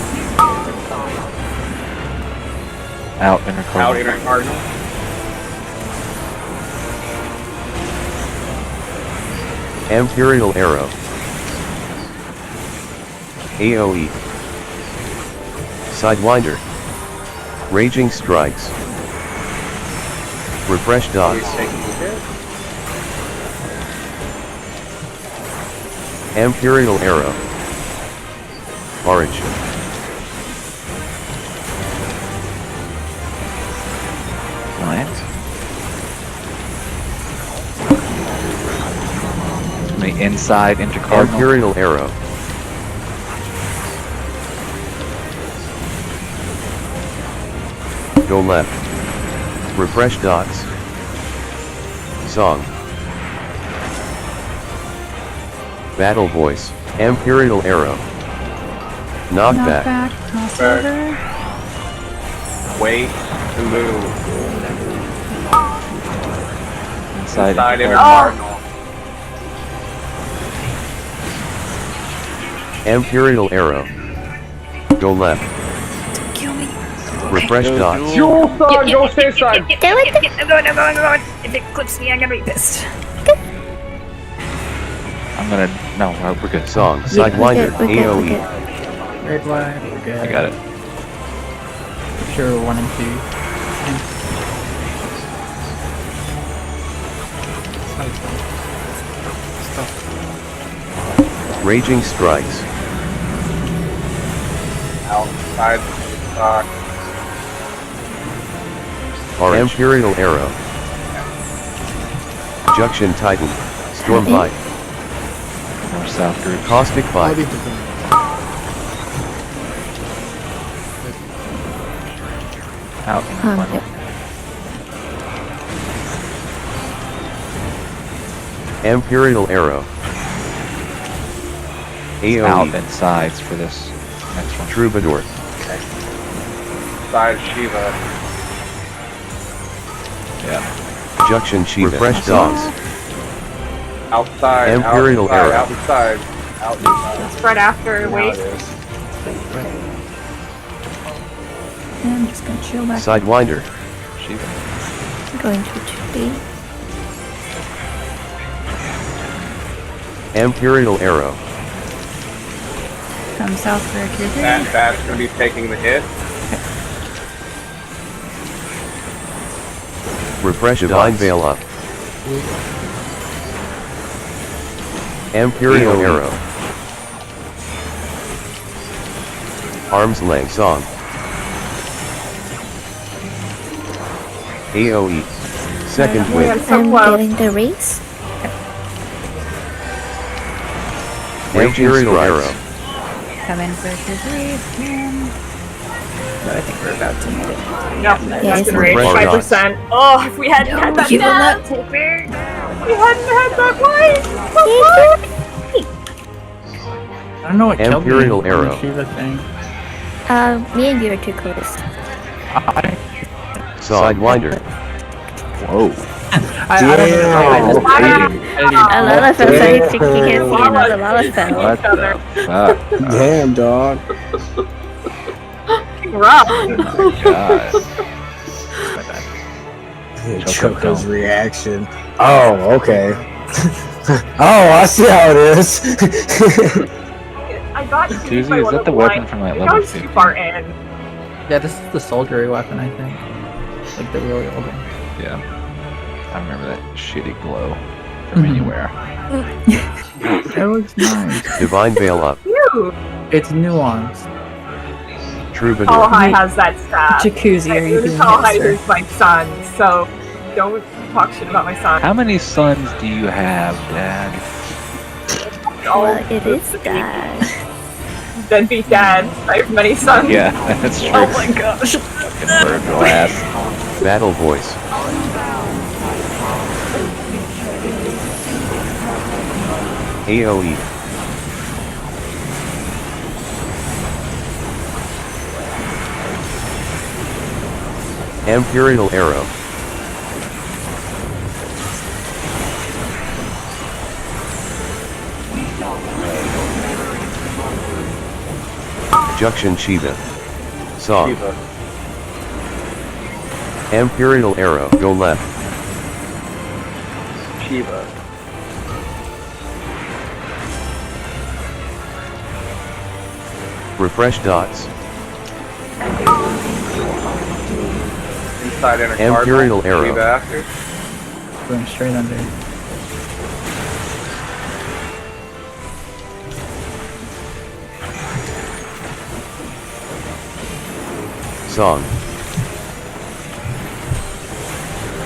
Out, enter Out cardinal. inner cardinal. Imperial arrow. AOE. Sidewinder. Raging strikes. Refresh dots. He's taking the hit. Imperial arrow. Orange. Lions. The inside, enter cardinal. Imperial arrow. Go left. Refresh dots. Song. Battle voice. Imperial arrow. Knockback. Crossover. Wait to move. Inside, Side enter inner cardinal. cardinal. Imperial arrow. Go left. Kill me. Refresh dots. Dual side, go safe side. I'm going. If it clips me, I'm gonna be pissed. I'm gonna, no, we're good. Song. Yeah, Sidewinder. we're good, we're AOE. good. Red line, we're good. I got it. Sure, 1 and 2. Raging strikes. Outside. Orange. Imperial arrow. Junction Titan. Storm bite. North south group. Caustic bite. Out, enter cardinal. Imperial arrow. Out AOE. and sides for this next one. Troubadour. Side Shiva. Yeah. Junction Shiva. Refresh dots. Outside. Imperial outside, arrow. Outside. Outside. It's right after. Now Wait. it is. I'm just gonna chill back. Sidewinder. Shiva. I'm going to 2B. Imperial arrow. Come south for a cure. That's going to be taking the hit. Refresh Divine Veil up. Imperial Arrow. Arms length song. AOE. Second win. I'm getting the race. Imperial Arrow. Come in versus race, man. So I think we're about to meet it. Yep, that's been rage 5%. Oh, if we hadn't had that You will dab, not take me. if we hadn't had that white. I don't know what killed me. Imperial Arrow. The Shiva thing. Me and you are too close. Sidewinder. Whoa. I don't know. A lot of us are thinking can't see another lot of them. What the fuck? Damn, dog. Rough. Oh my god. Choco's reaction. Oh, okay. Oh, I see how it is. I got Susie, by is one that of the weapon lines. from like I level was too 50? far in. Yeah, this is the soldiery weapon, I think. Like the really old one. Yeah. I remember that shitty glow from anywhere. It looks nice. Divine Veil up. Ew. It's nuanced. Troubadour. Talhai has that staff. Jacuzzi, are you doing Talhai it, sir? is my son, so don't talk shit about my son. How many sons do you have, Dad? Well, it is that. Then be dad. I have many sons. Yeah, that's true. Oh my gosh. Fucking Virgil ass. Battle voice. AOE. Imperial Arrow. Junction Shiva. Song. Imperial Arrow. Go left. Shiva. Refresh dots. Inside inner Imperial cardinal. Arrow. Shiva after. Going straight under. Song.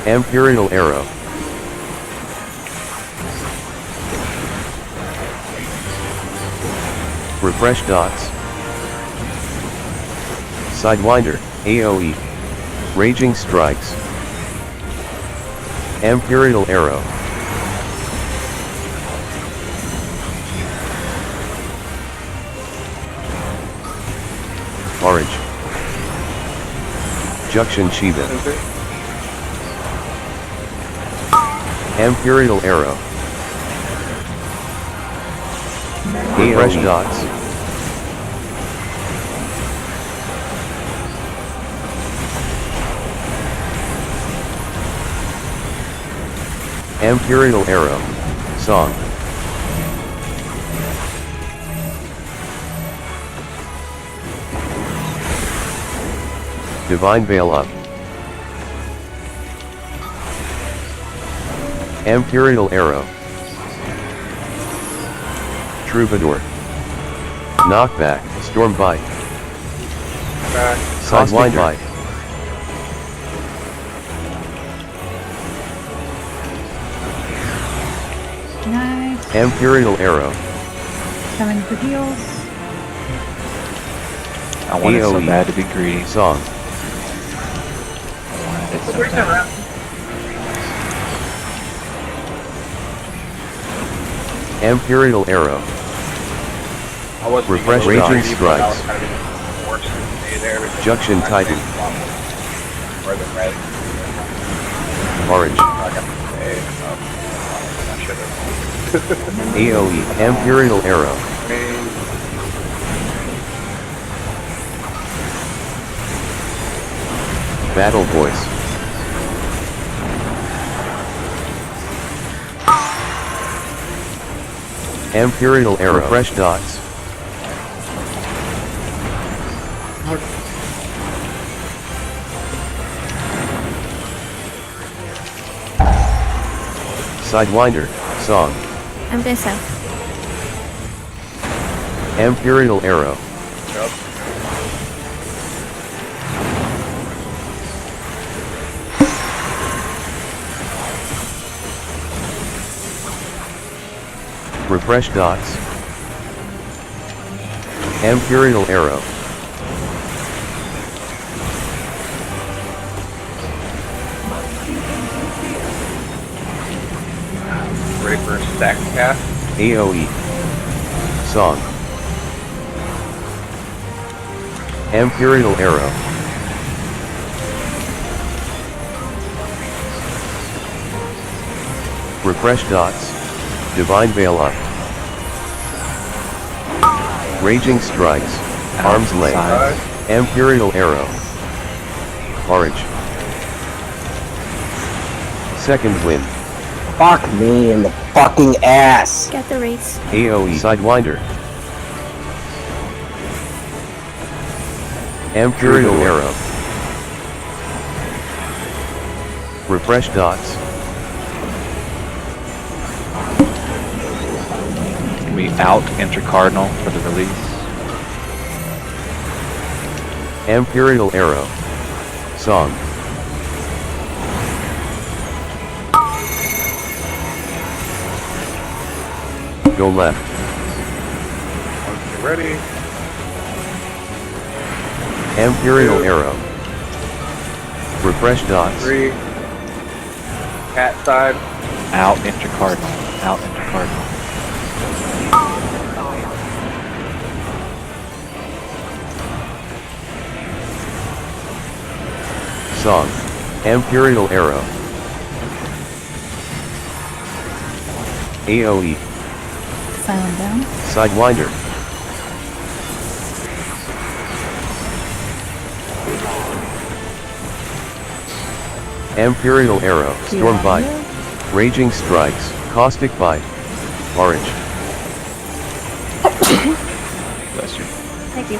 Imperial Arrow. Refresh dots. Sidewinder, AOE. Raging Strikes. Imperial Arrow. Orange. Junction Shiva. Imperial Arrow. Refresh dots. Imperial Arrow. Song. Divine Veil up. Imperial Arrow. Troubadour. Knockback. Storm Bite. Sidewinder. Bite. Nice. Imperial Arrow. Coming for heals. I wanted so AOE. bad to be greedy. Song. I wanted it so Where's the bad. room? Imperial Arrow. I was Refresh thinking Raging Raging Strikes. Strikes. Junction Titan. Or the red. Orange. AOE. Imperial Arrow. Battle Voice. Imperial Arrow. Refresh dots. Sidewinder. Song. I'm going south. Imperial Arrow. Yep. Refresh dots. Imperial Arrow. Ready for a stack cast? AoE. Song. Imperial Arrow. Refresh dots. Divine Veil up. Raging Strikes. Arms length. Imperial Arrow. Orange. Second Wind. Fuck me in the fucking ass. Got the race. AoE Sidewinder. Imperial Arrow. Refresh dots. Can we out enter Cardinal for the release? Imperial Arrow. Song. Go left. Get ready. Imperial Arrow. Refresh dots. 3. Cat side. Out enter Cardinal. Out enter Cardinal. Song. Imperial Arrow. AoE. Silent down. Sidewinder. Imperial Arrow. Storm Bite. Raging Strikes. Caustic Bite. Orange. Bless you. Thank you.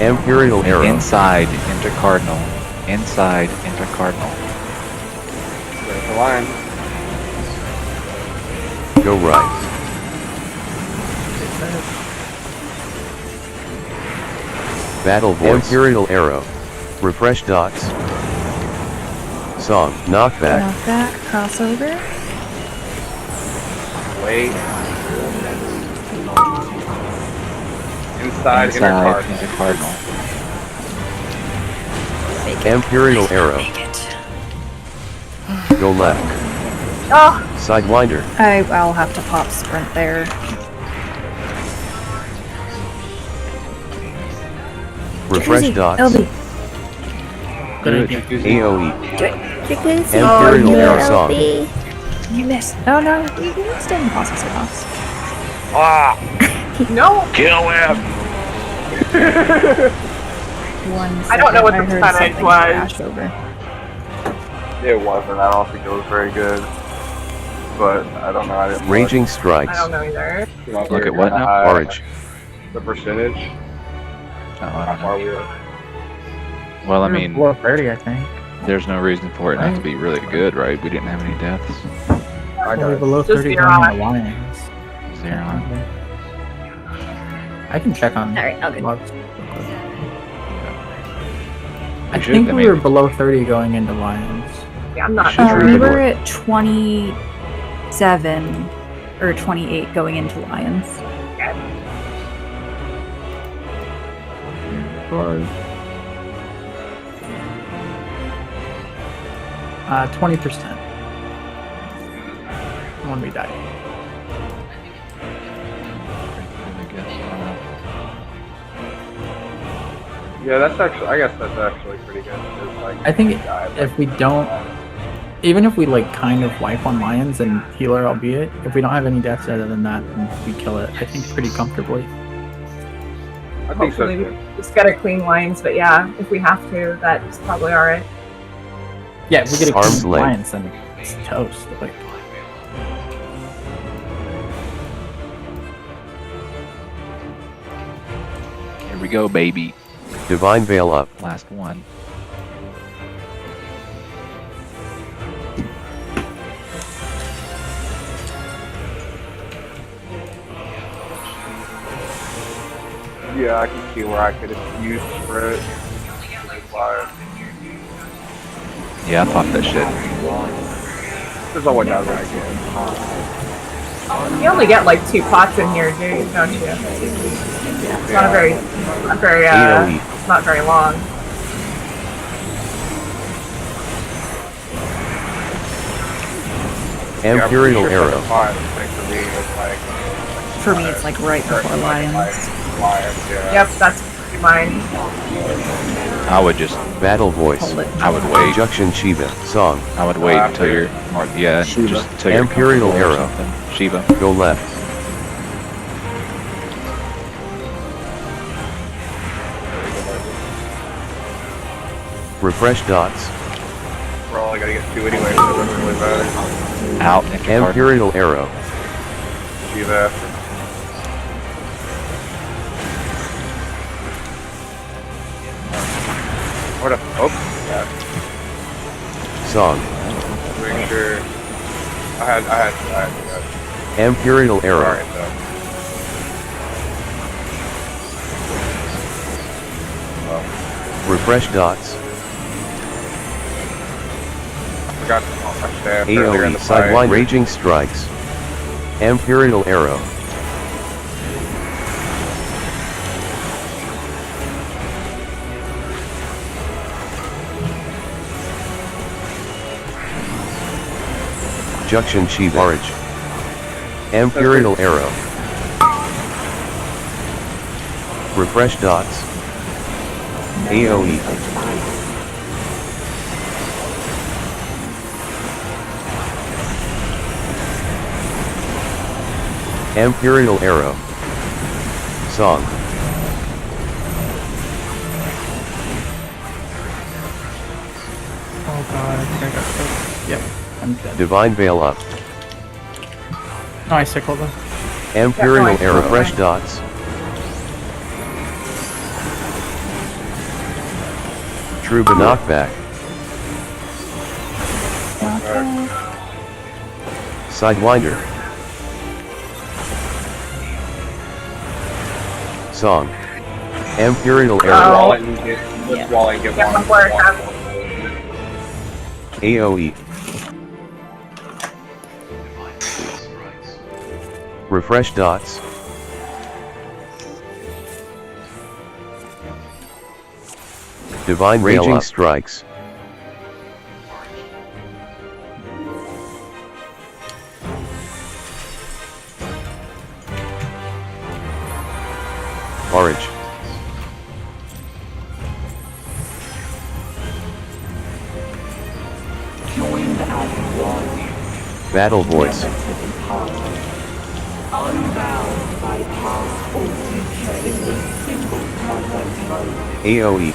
Imperial Arrow. Inside enter Cardinal. Inside enter Cardinal. There's the line. Go right. Battle Voice. Imperial Arrow. Refresh dots. Song. Knockback. Knockback. Crossover. Wait. Inside inner Inside card. enter Cardinal. Imperial Arrow. Go left. Oh, Sidewinder. I'll have to pop sprint there. Refresh dots. LB. Good idea. AoE. Jacuzzi. Imperial Arrow Song. You missed. Oh no, you stay in process with us. no. Kill him! I don't know what the percentage was. It wasn't. I don't think it was very good. But I don't know. I didn't Raging I Strikes. don't know either. Look at what now? Orange. The percentage. Oh, I How don't far know. we were. Well, I mean, below 30, I think. there's no reason for it not to be really good, right? We didn't have any deaths. I We're got below Just 30 zero going on. in the Lions. Zero. I can check on Alright, I'll go. logs. I We should, think I we mean- were below 30 going into Lions. Yeah, I'm not Should sure. we We were at 27 or 28 going into Lions. Or 20% when we died. Yeah, that's actually. I guess that's actually pretty good. It's like, I think dive. if we don't, even if we like kind of wipe on Lions and healer, albeit, if we don't have any deaths other than that, then we kill it. I think pretty comfortably. I think so Hopefully we too. just gotta clean lines, but yeah, if we have to, that's probably alright. Yeah, if we get a Arm's clean length. Lions, then it's toast. Like, Here we go, baby. Divine Veil up. Last one. Yeah, I can see where I could have used for it. Yeah, I popped that shit. There's no one does what I get. You only get like 2 pots in here, dude, don't you? It's not very, it's not very long. Imperial Arrow. For me, it's like right before Lions. Yep, that's mine. I would just Battle Voice. I would wait. Junction Shiva. Song. I would wait until you're just until you're Imperial comfortable or Arrow. something. Shiva. Go left. Refresh dots. We're all gotta get 2 anyway, so it doesn't really matter. Out. Imperial Arrow. See that? What a yeah. Song. Make sure. I had. Imperial Arrow. Alright, Refresh dots. I forgot to call my staff earlier in AOE the fight. Sideline Raging Strikes. Imperial Arrow. Junction Chief Orange. Imperial Arrow. Refresh dots. AOE. Imperial Arrow. Song. Oh god, I think I got killed. Yep, I'm dead. Divine Veil up. No, I sickled them. Imperial Arrow. Refresh dots. Truba knockback. Sidewinder. Song. Imperial Arrow. Let's wall and get one. AOE. Refresh dots. Divine Raging Strikes. Orange. Battle Voice. AOE.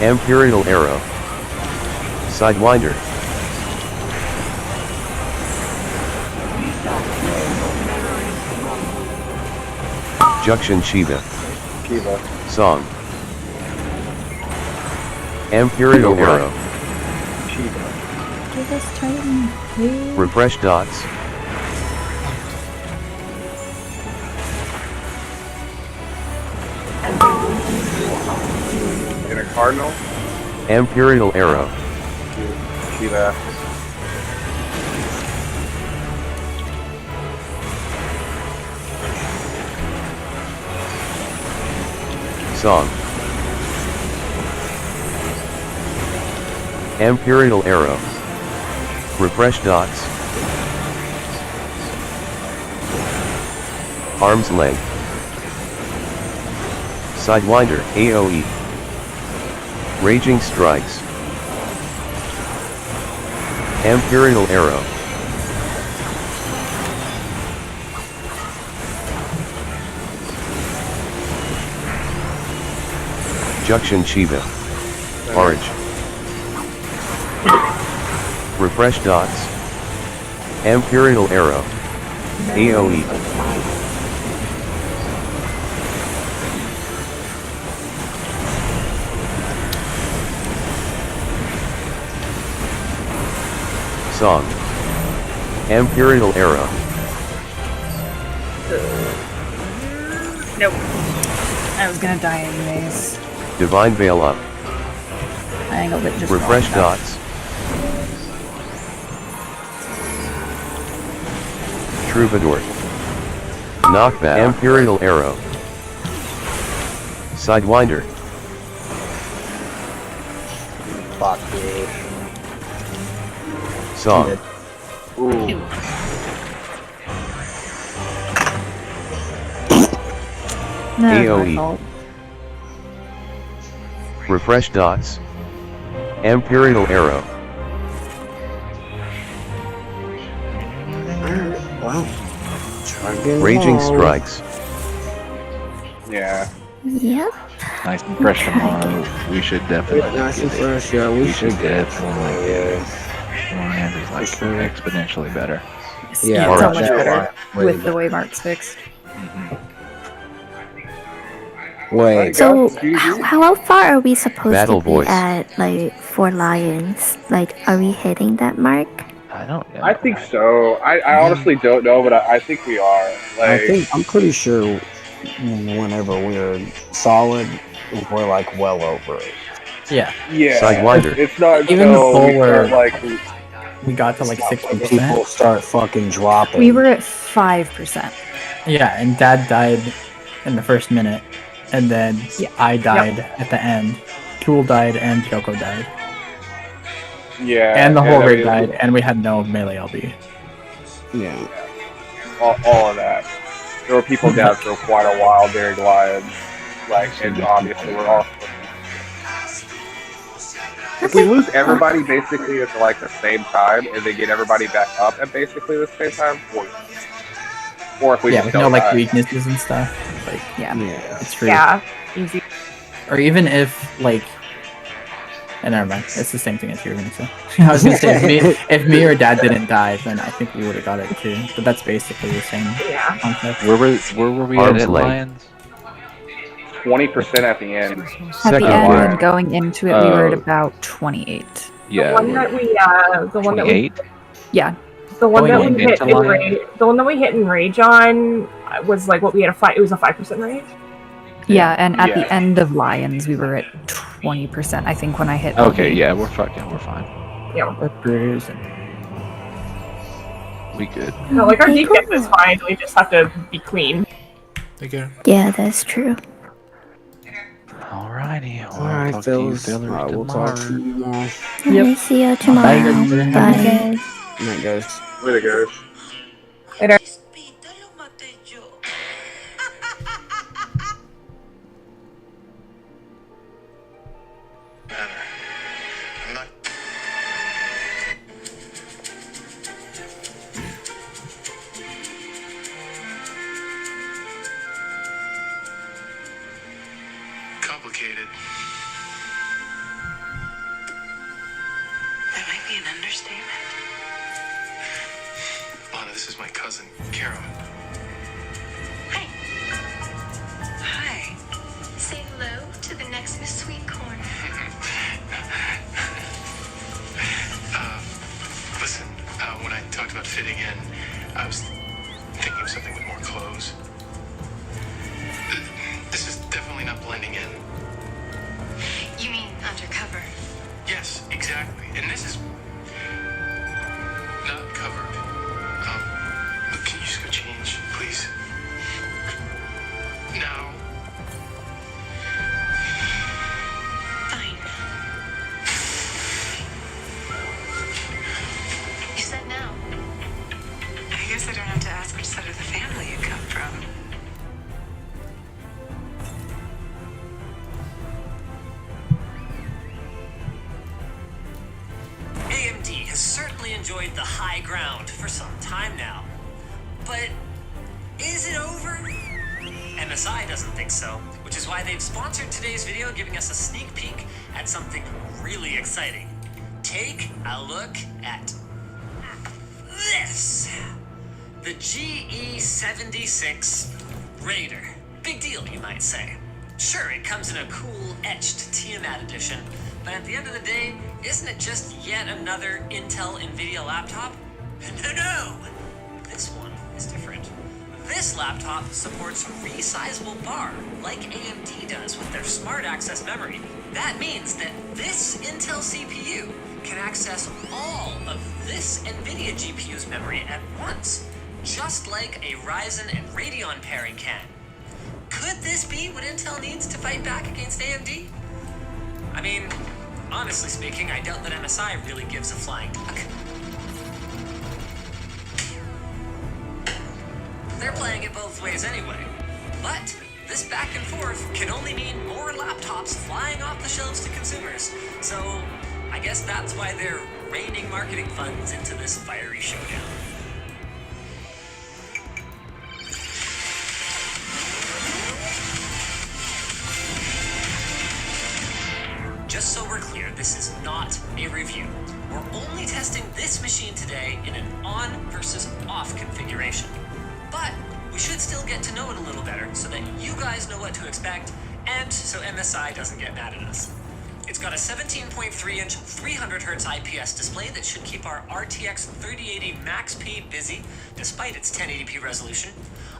Imperial Arrow. Sidewinder. Junction Shiva. Song. Imperial Arrow. Give us Titan, please. Refresh dots. In a cardinal. Imperial Arrow. See that? Song. Imperial Arrow. Refresh dots. Arm's length. Sidewinder. AOE. Raging Strikes. Imperial Arrow. Junction Shiva. Orange. Refresh dots. Imperial Arrow. AOE. Song. Imperial Arrow. Nope. I was gonna die anyways. Divine Veil Up. I angled it just Refresh wrong, though. Dots. Troubadour. Knockback. Imperial Arrow. Sidewinder. Fuck you. Song. Ooh. No, it's my AoE. fault. Refresh Dots. Imperial Arrow. Wow. Try getting Raging low. Strikes. Yeah. Yep. Nice and fresh tomorrow. We should definitely Nice and get it. fresh, yeah. We should get definitely get it. Lions is like sure. exponentially better. Yeah, so right, much that better one. with the way Mark's fixed. Wait. So, how far are we supposed Battle to be voice. at, like, for lions? Like, are we hitting that mark? I don't know. I think so. I honestly don't know, but I think we are. Like, I'm pretty sure whenever we're solid, we're like well over it. Yeah. yeah, Sidewinder. it's not Even until we before- start, like, We got to like People 60%. start fucking dropping. We were at 5%. Yeah, and Dad died in the first minute, and then Yeah. I died at the end. Tool died and Kyoko died, yeah, and the whole I rig mean, died, and we had no melee LB. Yeah. all of that. There were people down for quite a while during Lions, like, and obviously we're all. If we lose everybody basically at like the same time, and they get everybody back up at basically the same time, or if we Yeah, just with don't no like die. weaknesses and stuff. Like, Yeah. Yeah. it's true. Yeah, easy. Or even if like, and never mind, it's the same thing as you were gonna say. I was gonna say if me or Dad didn't die, then I think we would have got it too. But that's basically the same Yeah. concept. Where were we Arms at length. Lions? 20% at the end. At the Second end, one. and going into it, we were at about 28. Yeah. The one that we, the one that we 28? Yeah. The one that Going we hit into in Lion? rage, the one that we hit in rage on was like what we had a five. It was a 5% rage. Yeah, and at Yeah. the end of Lions, we were at 20%, I think, when I hit. Okay, LB. yeah, we're fine. Yeah. We're bruising. We good. No, like our defense is fine. We just have to be clean. Take care. Yeah, that's true. Alrighty. Well, Alright, talk to you fellas. fellas Alright, we'll tomorrow. talk to you tomorrow. Okay, see you tomorrow. Bye. Bye. Good night, guys. Way to go. I'm not. Complicated. That might be an understatement. Lana, this is my cousin, Kara. Hi. Hi. Say hello to the next Miss Sweet Corn. Listen, when I talked about fitting in, I was thinking of something with more clothes. This is definitely not blending in. You mean undercover? Yes, exactly. And this is not covered. Can you just go change, please? Now. Fine. You said no. I guess I don't have to ask which side of the family you come from. AMD has certainly enjoyed the high ground for some time now. But is it over? MSI doesn't think so, which is why they've sponsored today's video, giving us a sneak peek at something really exciting. Take a look at this. The GE76 Raider. Big deal, you might say. Sure, it comes in a cool etched Tiamat edition, But at the end of the day, isn't it just yet another Intel NVIDIA laptop? No! This one is different. This laptop supports resizable bar, like AMD does with their Smart Access memory. That means that this Intel CPU can access all of this NVIDIA GPU's memory at once, just like a Ryzen and Radeon pairing can. Could this be what Intel needs to fight back against AMD? I mean, honestly speaking, I doubt that MSI really gives a flying duck. They're playing it both ways anyway. But this back and forth can only mean more laptops flying off the shelves to consumers. So I guess that's why they're raining marketing funds into this fiery showdown. Just so we're clear, this is not a review. We're only testing this machine today in an on versus off configuration. But we should still get to know it a little better so that you guys know what to expect and so MSI doesn't get mad at us. It's got a 17.3-inch 300Hz IPS display that should keep our RTX 3080 Max P busy despite its 1080p resolution.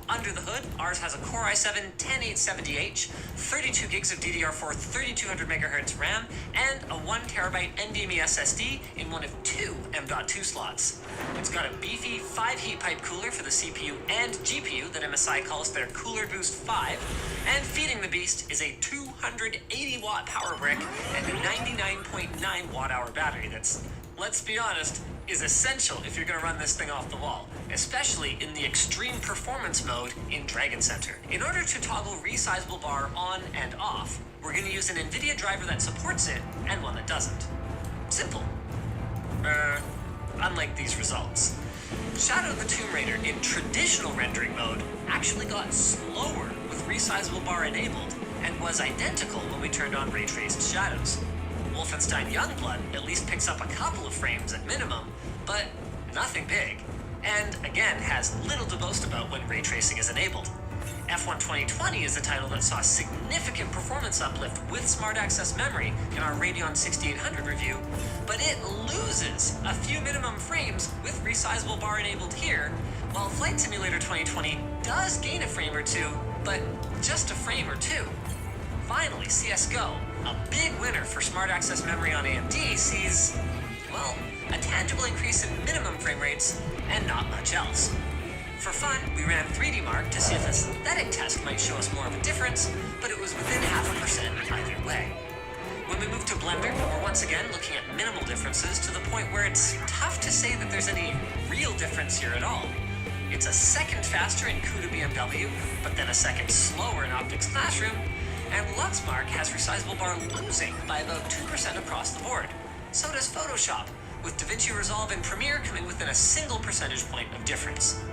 Under the hood, ours has a Core i7 10870H, 32 gigs of DDR4 3200 MHz RAM, and a 1TB NVMe SSD in one of 2 M.2 slots. It's got a beefy 5 heat pipe cooler for the CPU and GPU that MSI calls their Cooler Boost 5, and feeding the beast is a 280 watt power brick and a 99.9 watt hour battery that's, let's be honest, is essential if you're going to run this thing off the wall, especially in the extreme performance mode in Dragon Center. In order to toggle resizable bar on and off, we're going to use an NVIDIA driver that supports it and one that doesn't. Simple. Unlike these results. Shadow of the Tomb Raider in traditional rendering mode actually got slower with resizable bar enabled and was identical when we turned on ray traced shadows. Wolfenstein Youngblood at least picks up a couple of frames at minimum, but nothing big, and again has little to boast about when ray tracing is enabled. F1 2020 is the title that saw significant performance uplift with Smart Access memory in our Radeon 6800 review, but it loses a few minimum frames with resizable bar enabled here, while Flight Simulator 2020 does gain a frame or two, but just a frame or two. Finally, CSGO, a big winner for Smart Access memory on AMD, sees, well, a tangible increase in minimum frame rates and not much else. For fun, we ran 3D Mark to see if a synthetic test might show us more of a difference, but it was within 0.5% either way. When we moved to Blender, we're once again looking at minimal differences to the point where it's tough to say that there's any real difference here at all. It's a second faster in CUDA BMW, but then a second slower in Optics Classroom, and Luxmark has resizable bar losing by about 2% across the board. So does Photoshop, with DaVinci Resolve and Premiere coming within a single percentage point of difference.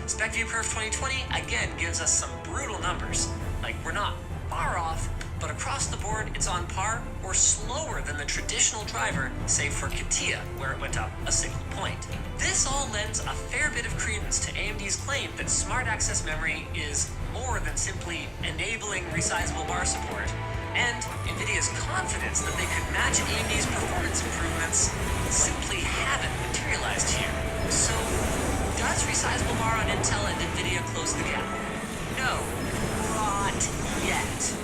SpecView Perf 2020 again gives us some brutal numbers, like we're not far off, but across the board it's on par or slower than the traditional driver, save for CATIA, where it went up a single point. This all lends a fair bit of credence to AMD's claim that Smart Access memory is more than simply enabling resizable bar support, and NVIDIA's confidence that they could match AMD's performance improvements simply haven't materialized here. So, does resizable bar on Intel and NVIDIA close the gap? No, not yet.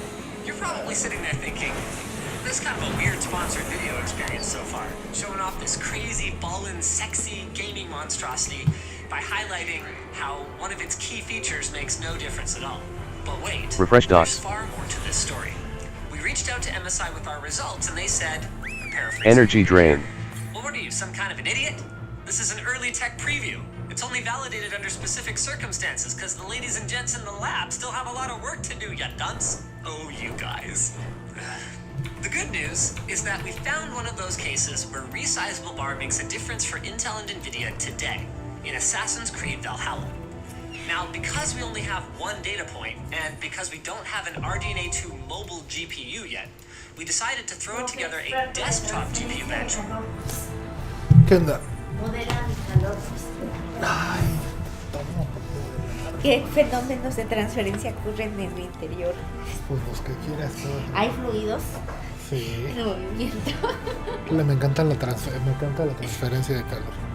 You're probably sitting there thinking, this is kind of a weird sponsored video experience so far, showing off this crazy, ballin', sexy gaming monstrosity by highlighting how one of its key features makes no difference at all. But wait, Refresh there's DOS. far more to this story. We reached out to MSI with our results and they said, I'm paraphrasing, Energy drain. well, what are you, some kind of an idiot? This is an early tech preview. It's only validated under specific circumstances because the ladies and gents in the lab still have a lot of work to do, you dunce. Oh, you guys. The good news is that we found one of those cases where resizable bar makes a difference for Intel and NVIDIA today in Assassin's Creed Valhalla. Now, because we only have one data point, and because we don't have an RDNA 2 mobile GPU yet, we decided to throw together a desktop GPU bench. ¿Qué onda? ¿Qué fenómenos de transferencia ocurren en el interior? Pues los que quieras. ¿Hay fluidos? Sí. Ese movimiento. Me encanta la transferencia de calor.